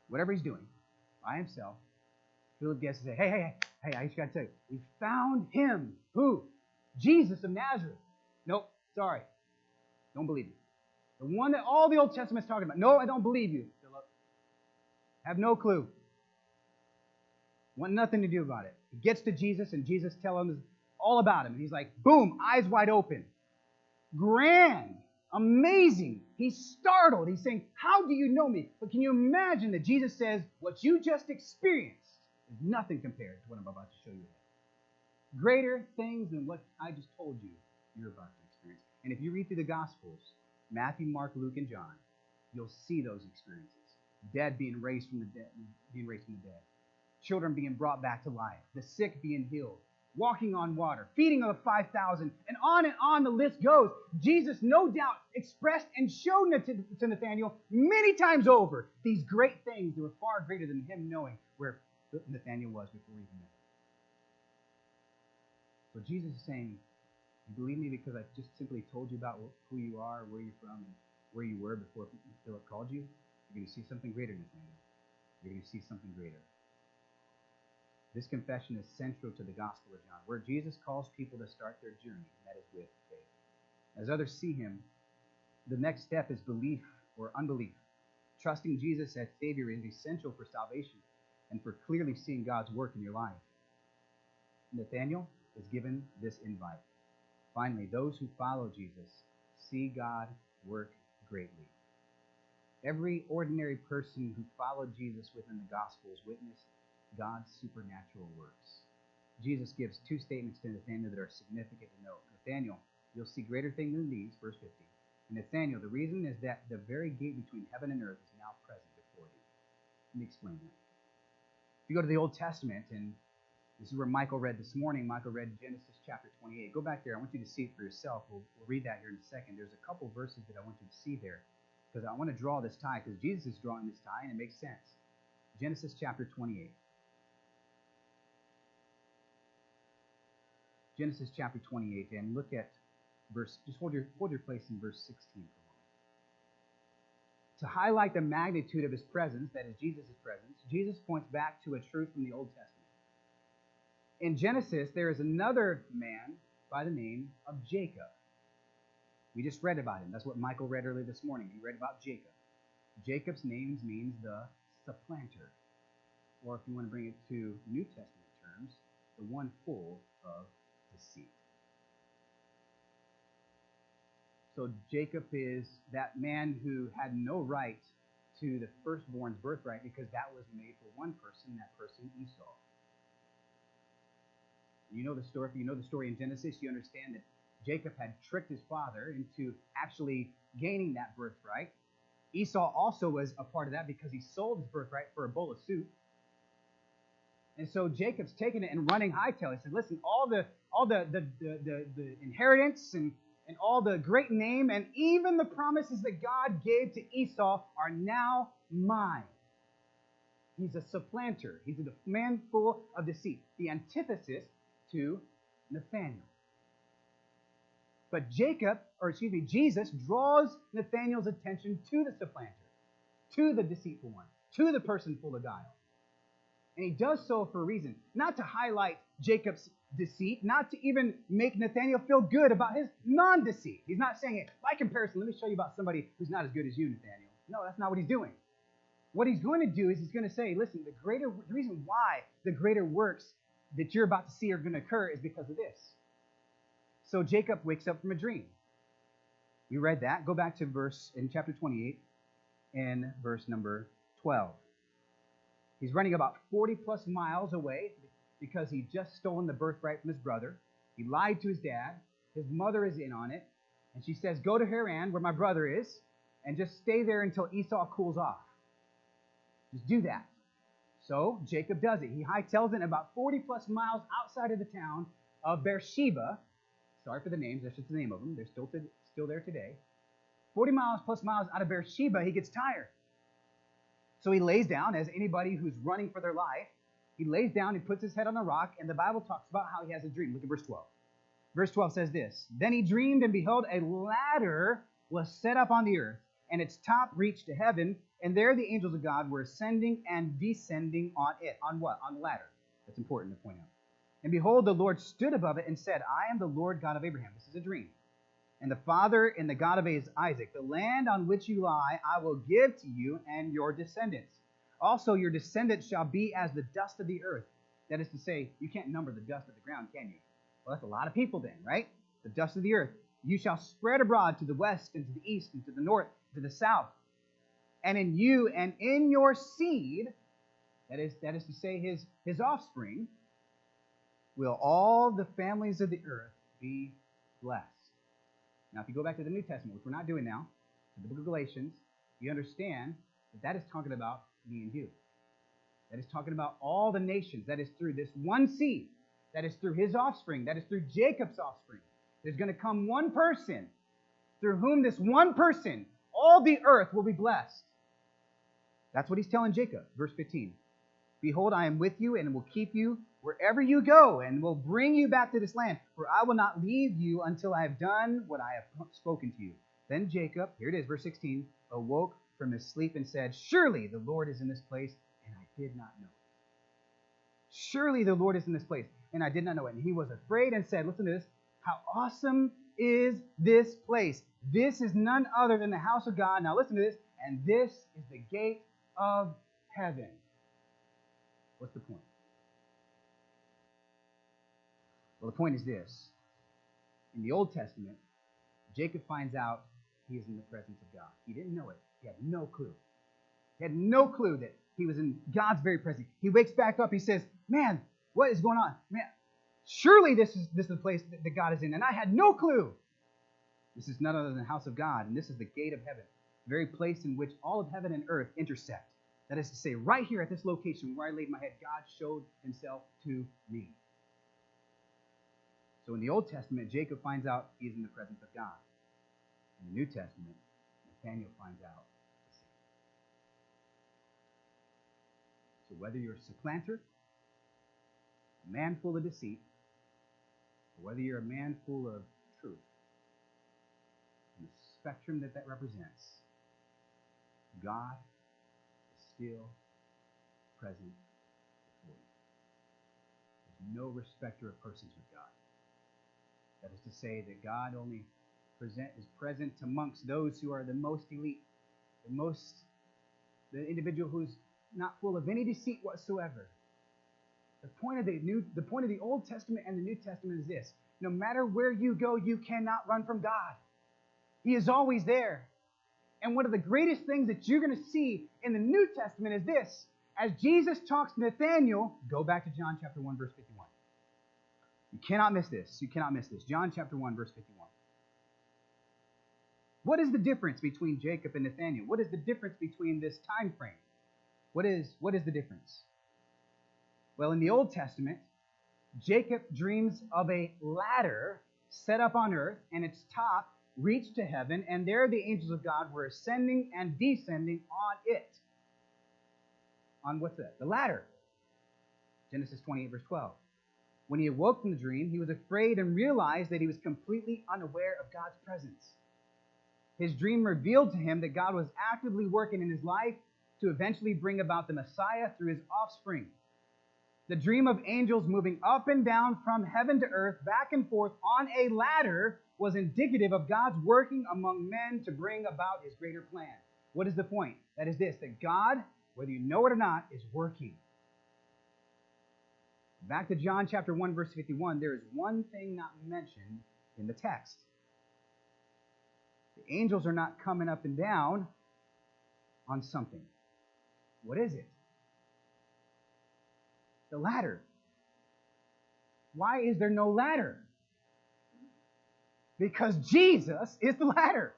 whatever he's doing, by himself, Philip gets to say, hey, I just got to tell you, we found him. Who? Jesus of Nazareth. Nope, sorry. Don't believe you. The one that all the Old Testament's talking about. No, I don't believe you, Philip. Have no clue. Want nothing to do about it. He gets to Jesus, and Jesus tells him all about him. And he's like, boom, eyes wide open. Grand. Amazing. He's startled. He's saying, how do you know me? But can you imagine that Jesus says, what you just experienced is nothing compared to what I'm about to show you. Greater things than what I just told you you're about to experience. And if you read through the Gospels, Matthew, Mark, Luke, and John, you'll see those experiences. Dead being raised from the dead. Children being brought back to life. The sick being healed. Walking on water. Feeding of the 5,000. And on the list goes. Jesus, no doubt, expressed and showed to Nathaniel many times over these great things that were far greater than him knowing where Nathaniel was before he even met him. So Jesus is saying, you believe me because I just simply told you about who you are, where you're from, and where you were before Philip called you? You're going to see something greater, Nathaniel. You're going to see something greater. This confession is central to the Gospel of John, where Jesus calls people to start their journey, and that is with faith. As others see him, the next step is belief or unbelief. Trusting Jesus as Savior is essential for salvation and for clearly seeing God's work in your life. Nathaniel is given this invite. Finally, those who follow Jesus see God work greatly. Every ordinary person who followed Jesus within the Gospels witnessed God's supernatural works. Jesus gives two statements to Nathaniel that are significant to note. Nathaniel, you'll see greater things than these, verse 50. And Nathaniel, the reason is that the very gate between heaven and earth is now present before you. Let me explain that. If you go to the Old Testament, and this is where Michael read this morning. Michael read Genesis chapter 28. Go back there. I want you to see it for yourself. We'll read that here in a second. There's a couple verses that I want you to see there because I want to draw this tie because Jesus is drawing this tie and it makes sense. Genesis chapter 28. Genesis chapter 28, and look at just hold your place in verse 16 for a moment. to highlight the magnitude of his presence, that is Jesus' presence, Jesus points back to a truth from the Old Testament. In Genesis, there is another man by the name of Jacob. We just read about him. That's what Michael read earlier this morning. He read about Jacob. Jacob's name means the supplanter, or if you want to bring it to New Testament terms, the one full of deceit. So Jacob is that man who had no right to the firstborn's birthright because that was made for one person, that person Esau. You know the story. If you know the story in Genesis, you understand that Jacob had tricked his father into actually gaining that birthright. Esau also was a part of that because he sold his birthright for a bowl of soup. And so Jacob's taking it and running hightail. He said, listen, all the inheritance and all the great name and even the promises that God gave to Esau are now mine. He's a supplanter. He's a man full of deceit. The antithesis to Nathaniel. But Jesus draws Nathaniel's attention to the supplanter, to the deceitful one, to the person full of guile. And he does so for a reason, not to highlight Jacob's deceit, not to even make Nathaniel feel good about his non-deceit. He's not saying it, by comparison, let me show you about somebody who's not as good as you, Nathaniel. No, that's not what he's doing. What he's going to do is he's going to say, listen, the reason why the greater works that you're about to see are going to occur is because of this. So Jacob wakes up from a dream. We read that. Go back to in chapter 28 and verse number 12. He's running about 40 plus miles away because he just stolen the birthright from his brother. He lied to his dad. His mother is in on it. And she says, go to Haran where my brother is and just stay there until Esau cools off. Just do that. So Jacob does it. He hightails it about 40 plus miles outside of the town of Beersheba. Sorry for the names. That's just the name of them. They're still there today. 40 miles plus miles out of Beersheba, he gets tired. So he lays down, as anybody who's running for their life, he lays down, he puts his head on a rock, and the Bible talks about how he has a dream. Look at verse 12. Verse 12 says this, then he dreamed, and behold, a ladder was set up on the earth, and its top reached to heaven, and there the angels of God were ascending and descending on it. On what? On the ladder. That's important to point out. And behold, the Lord stood above it and said, I am the Lord God of Abraham. This is a dream. And the Father and the God of Isaac. The land on which you lie, I will give to you and your descendants. Also, your descendants shall be as the dust of the earth. That is to say, you can't number the dust of the ground, can you? Well, that's a lot of people then, right? The dust of the earth. You shall spread abroad to the west and to the east and to the north, to the south. And in you and in your seed, that is to say his offspring, will all the families of the earth be blessed. Now, if you go back to the New Testament, which we're not doing now, to the book of Galatians, you understand that is talking about me and you. That is talking about all the nations. That is through this one seed. That is through his offspring. That is through Jacob's offspring. There's going to come one person through whom this one person, all the earth will be blessed. That's what he's telling Jacob. Verse 15. Behold, I am with you and will keep you wherever you go and will bring you back to this land. For I will not leave you until I have done what I have spoken to you. Then Jacob, here it is, verse 16, awoke from his sleep and said, surely the Lord is in this place, and I did not know it. Surely the Lord is in this place, and I did not know it. And he was afraid and said, listen to this, how awesome is this place? This is none other than the house of God. Now listen to this, and this is the gate of heaven. What's the point? Well, the point is this. In the Old Testament, Jacob finds out he is in the presence of God. He didn't know it. He had no clue. He had no clue that he was in God's very presence. He wakes back up. He says, man, what is going on? Man, surely this is the place that God is in. And I had no clue. This is none other than the house of God. And this is the gate of heaven, the very place in which all of heaven and earth intersect. That is to say, right here at this location where I laid my head, God showed himself to me. So in the Old Testament, Jacob finds out he is in the presence of God. In the New Testament, Nathaniel finds out the same. So whether you're a supplanter, a man full of deceit, or whether you're a man full of truth, and the spectrum that represents, God is still present before you. There's no respecter of persons with God. That is to say that God only is present amongst those who are the most elite, the individual who's not full of any deceit whatsoever. The point of the Old Testament and the New Testament is this: no matter where you go, you cannot run from God. He is always there. And one of the greatest things that you're going to see in the New Testament is this: as Jesus talks to Nathaniel, go back to John chapter 1, verse 51. You cannot miss this. You cannot miss this. John chapter 1, verse 51. What is the difference between Jacob and Nathaniel? What is the difference between this time frame? What is the difference? Well, in the Old Testament, Jacob dreams of a ladder set up on earth, and its top reached to heaven, and there the angels of God were ascending and descending on it. On what's that? The ladder. Genesis 28, verse 12. When he awoke from the dream, he was afraid and realized that he was completely unaware of God's presence. His dream revealed to him that God was actively working in his life to eventually bring about the Messiah through his offspring. The dream of angels moving up and down from heaven to earth, back and forth on a ladder, was indicative of God's working among men to bring about his greater plan. What is the point? That is this: that God, whether you know it or not, is working. Back to John chapter 1, verse 51, there is one thing not mentioned in the text. The angels are not coming up and down on something. What is it? The ladder. Why is there no ladder? Because Jesus is the ladder.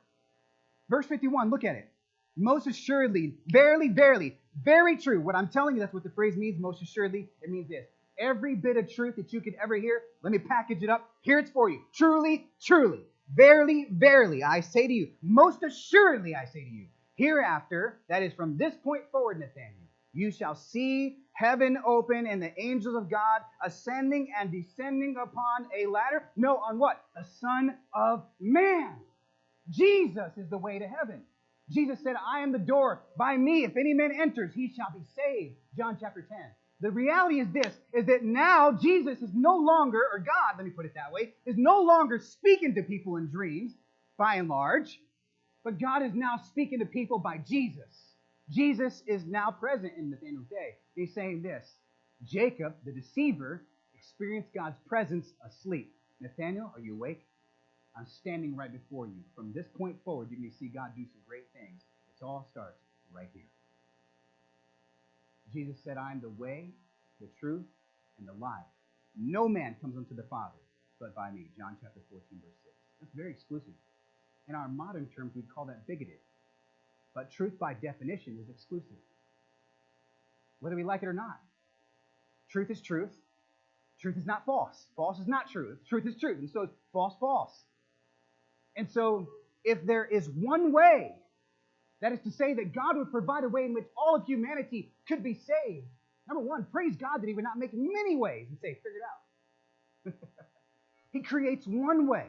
Verse 51, look at it. Most assuredly, verily, verily, very true. What I'm telling you, that's what the phrase means, most assuredly. It means this: every bit of truth that you could ever hear, let me package it up. Here it's for you. Truly, truly, verily, verily, I say to you, most assuredly I say to you, hereafter, that is from this point forward, Nathaniel, you shall see heaven open and the angels of God ascending and descending upon a ladder. No, on what? The Son of Man. Jesus is the way to heaven. Jesus said, I am the door. By me, if any man enters, he shall be saved. John chapter 10. The reality is this, is that now Jesus is no longer, or God, let me put it that way, is no longer speaking to people in dreams, by and large, but God is now speaking to people by Jesus. Jesus is now present in Nathaniel's day. He's saying this: Jacob, the deceiver, experienced God's presence asleep. Nathaniel, are you awake? I'm standing right before you. From this point forward, you're going to see God do some great things. It all starts right here. Jesus said, I am the way, the truth, and the life. No man comes unto the Father but by me. John chapter 14, verse 6. That's very exclusive. In our modern terms, we'd call that bigoted. But truth by definition is exclusive, whether we like it or not. Truth is truth. Truth is not false. False is not truth. Truth is truth. And so it's false, false. And so if there is one way, that is to say that God would provide a way in which all of humanity could be saved. Number one, praise God that he would not make many ways and say, figure it out. He creates one way,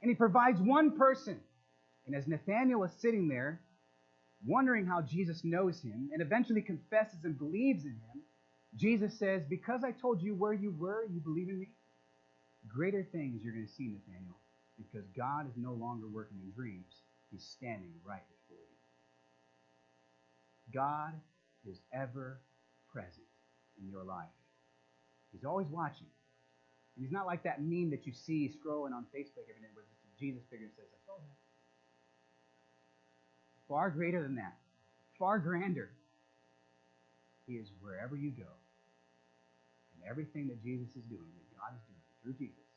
and he provides one person. And as Nathaniel is sitting there, wondering how Jesus knows him, and eventually confesses and believes in him, Jesus says, because I told you where you were, you believe in me? Greater things you're going to see, Nathaniel, because God is no longer working in dreams. He's standing right before you. God is ever present in your life. He's always watching. And he's not like that meme that you see scrolling on Facebook every day where Jesus figure says, I saw that. Far greater than that. Far grander. He is wherever you go. And everything that Jesus is doing, that God is doing through Jesus,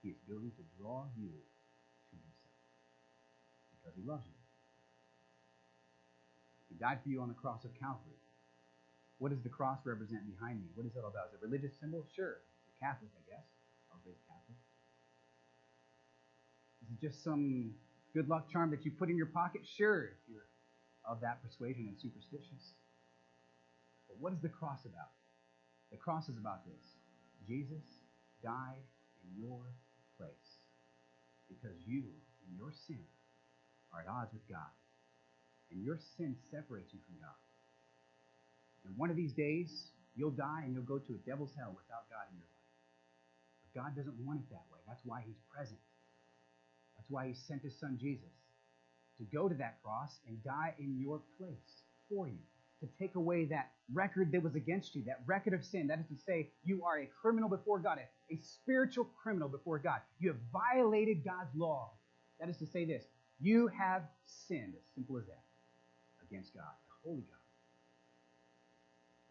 he is doing to draw you to himself. Because he loves you. He died for you on the cross of Calvary. What does the cross represent behind me? What is that all about? Is it a religious symbol? Sure. You're Catholic, I guess. I was raised Catholic. Is it just some good luck charm that you put in your pocket? Sure, if you're of that persuasion and superstitious. But what is the cross about? The cross is about this. Jesus died in your place because you, in your sin, are at odds with God. your sin separates you from God. And one of these days, you'll die and you'll go to a devil's hell without God in your life. But God doesn't want it that way. That's why he's present. That's why he sent his son Jesus to go to that cross and die in your place for you, to take away that record that was against you, that record of sin. That is to say, you are a criminal before God, a spiritual criminal before God. You have violated God's law. That is to say this, you have sinned, as simple as that, against God, the holy God.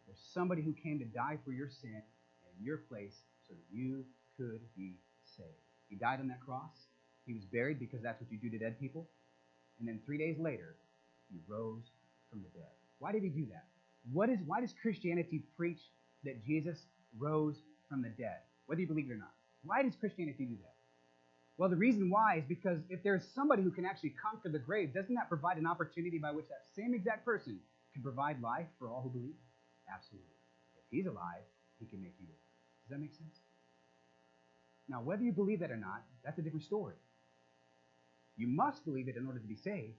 There's somebody who came to die for your sin and in your place so that you could be saved. He died on that cross. He was buried because that's what you do to dead people. And then 3 days later, he rose from the dead. Why did he do that? Why does Christianity preach that Jesus rose from the dead, whether you believe it or not? Why does Christianity do that? Well, the reason why is because if there's somebody who can actually conquer the grave, doesn't that provide an opportunity by which that same exact person can provide life for all who believe? Absolutely. If he's alive, he can make you live. Does that make sense? Now, whether you believe that or not, that's a different story. You must believe it in order to be saved.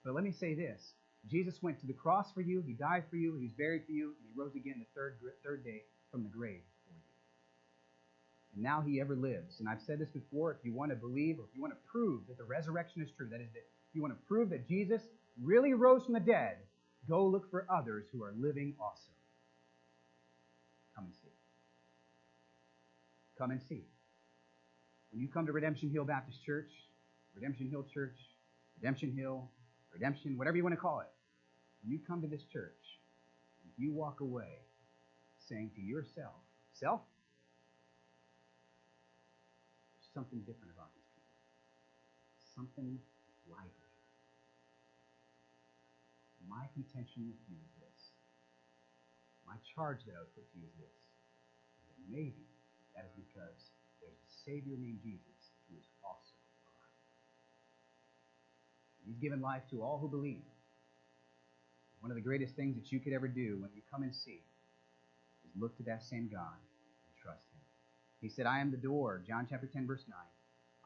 But let me say this. Jesus went to the cross for you. He died for you. He was buried for you. And he rose again the third day from the grave for you. And now he ever lives. And I've said this before. If you want to believe or if you want to prove that the resurrection is true, that is, that if you want to prove that Jesus really rose from the dead, go look for others who are living also. Come and see. Come and see. When you come to Redemption Hill Baptist Church, Redemption Hill Church, Redemption Hill, Redemption, whatever you want to call it, when you come to this church, if you walk away saying to yourself, self, there's something different about these people. Something lively. My contention with you is this. My charge that I would put to you is this. That maybe that is because there's a Savior named Jesus who is also alive. He's given life to all who believe. One of the greatest things that you could ever do when you come and see is look to that same God and trust him. He said, I am the door, John chapter 10, verse 9.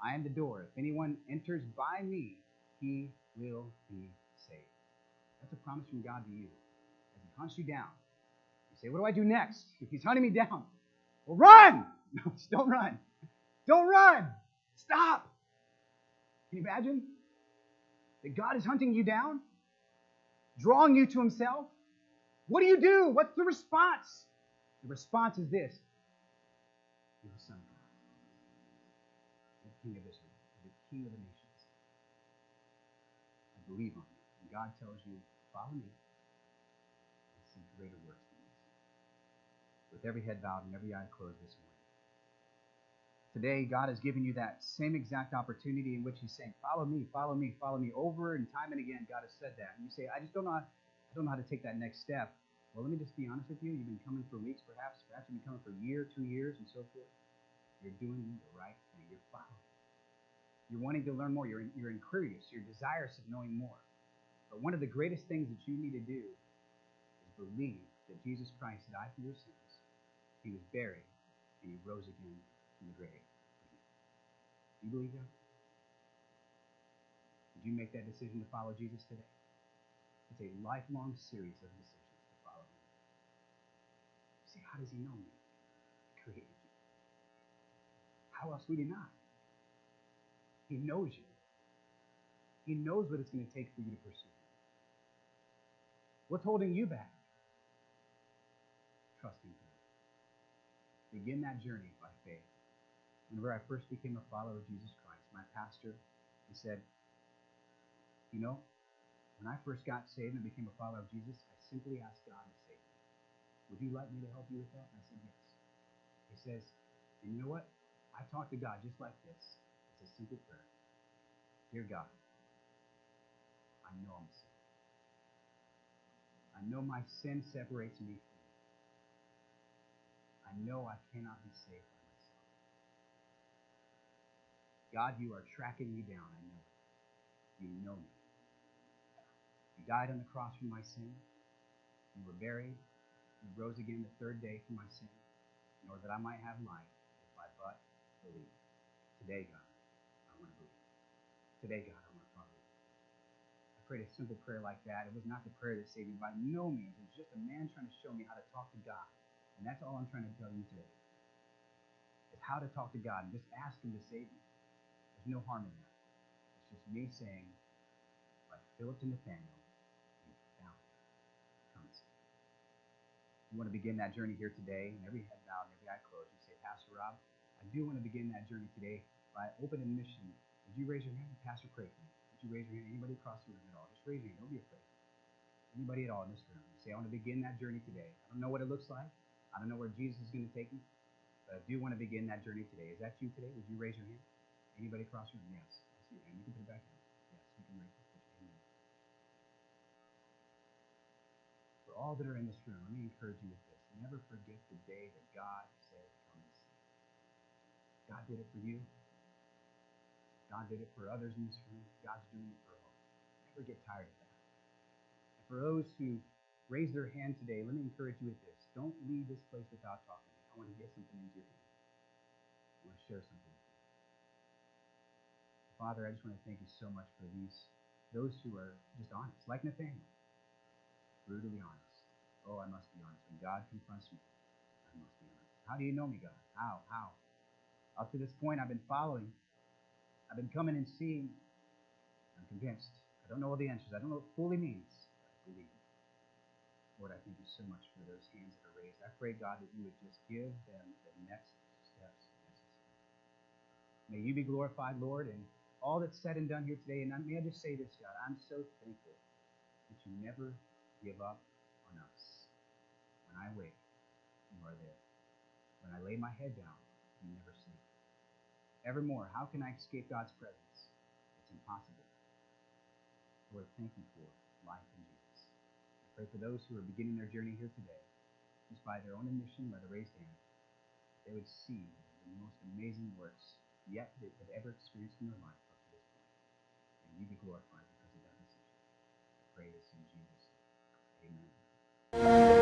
I am the door. If anyone enters by me, he will be saved. That's a promise from God to you. As he hunts you down, you say, what do I do next? If he's hunting me down, well, run! No, just don't run. Don't run! Stop! Can you imagine? That God is hunting you down? Drawing you to himself? What do you do? What's the response? The response is this. You're the Son of God. The King of Israel. The King of the nations. I believe on you. And God tells you, follow me and see greater works than these. With every head bowed and every eye closed this morning. Today, God has given you that same exact opportunity in which he's saying, follow me, follow me, follow me. Over and time and again, God has said that. And you say, I don't know how to take that next step. Well, let me just be honest with you. You've been coming for weeks, perhaps you've been coming for a year, 2 years, and so forth. You're doing the right thing. You're following. You're wanting to learn more. You're curious. You're desirous of knowing more. But one of the greatest things that you need to do is believe that Jesus Christ died for your sins. He was buried, and he rose again from the grave. Do you believe that? Did you make that decision to follow Jesus today? It's a lifelong series of decisions to follow him. See, how does he know me? He created you. How else would he not? He knows you. He knows what it's going to take for you to pursue him. What's holding you back? Trusting him. Begin that journey by faith. Whenever I first became a follower of Jesus Christ, my pastor, he said, you know, when I first got saved and became a follower of Jesus, I simply asked God to save me. Would you like me to help you with that? And I said, yes. He says, and you know what? I talk to God just like this. It's a simple prayer. Dear God, I know I'm saved. I know my sin separates me from you. I know I cannot be saved by myself. God, you are tracking me down. I know it. You know me. You died on the cross for my sin. You were buried. You rose again the third day for my sin, in order that I might have life if I but believe. Today, God, I want to believe. Today, God, I want to follow you. I prayed a simple prayer like that. It was not the prayer that saved me by no means. It was just a man trying to show me how to talk to God. And that's all I'm trying to tell you today, is how to talk to God and just ask him to save me. There's no harm in that. It's just me saying, like Philip to Nathaniel, you found him. Come and see. You want to begin that journey here today, and every head bowed and every eye closed. You say, Pastor Rob, I do want to begin that journey today by open admission. Would you raise your hand? Pastor, pray for me. Would you raise your hand? Anybody across the room at all? Just raise your hand. Don't be afraid. Anybody at all in this room? You say, I want to begin that journey today. I don't know what it looks like. I don't know where Jesus is going to take me, but I do want to begin that journey today. Is that you today? Would you raise your hand? Anybody across the room? Yes. I see your hand. You can put it back down. Yes, you can raise it. Amen. For all that are in this room, let me encourage you with this. Never forget the day that God said, come and see. God did it for you. God did it for others in this room. God's doing it for all. Never get tired of that. And for those who raise their hand today, let me encourage you with this. Don't leave this place without talking. I want to get something into your hand. I want to share something with you. Father, I just want to thank you so much for those who are just honest, like Nathaniel, brutally honest. Oh, I must be honest. When God confronts me, I must be honest. How do you know me, God? How? Up to this point, I've been following. I've been coming and seeing. I'm convinced. I don't know all the answers. I don't know what it fully means, but I believe. Lord, I thank you so much for those hands that are raised. I pray, God, that you would just give them the next steps necessary. May you be glorified, Lord, and all that's said and done here today. And may I just say this, God, I'm so thankful that you never give up on us. When I wake, you are there. When I lay my head down, you never sleep. Evermore, how can I escape God's presence? It's impossible. Lord, thank you for life in Jesus. I pray for those who are beginning their journey here today, just by their own admission, by the raised hand, they would see the most amazing works yet they could ever experience in their life up to this point. And you be glorified because of that decision. I pray this in Jesus' name. Amen.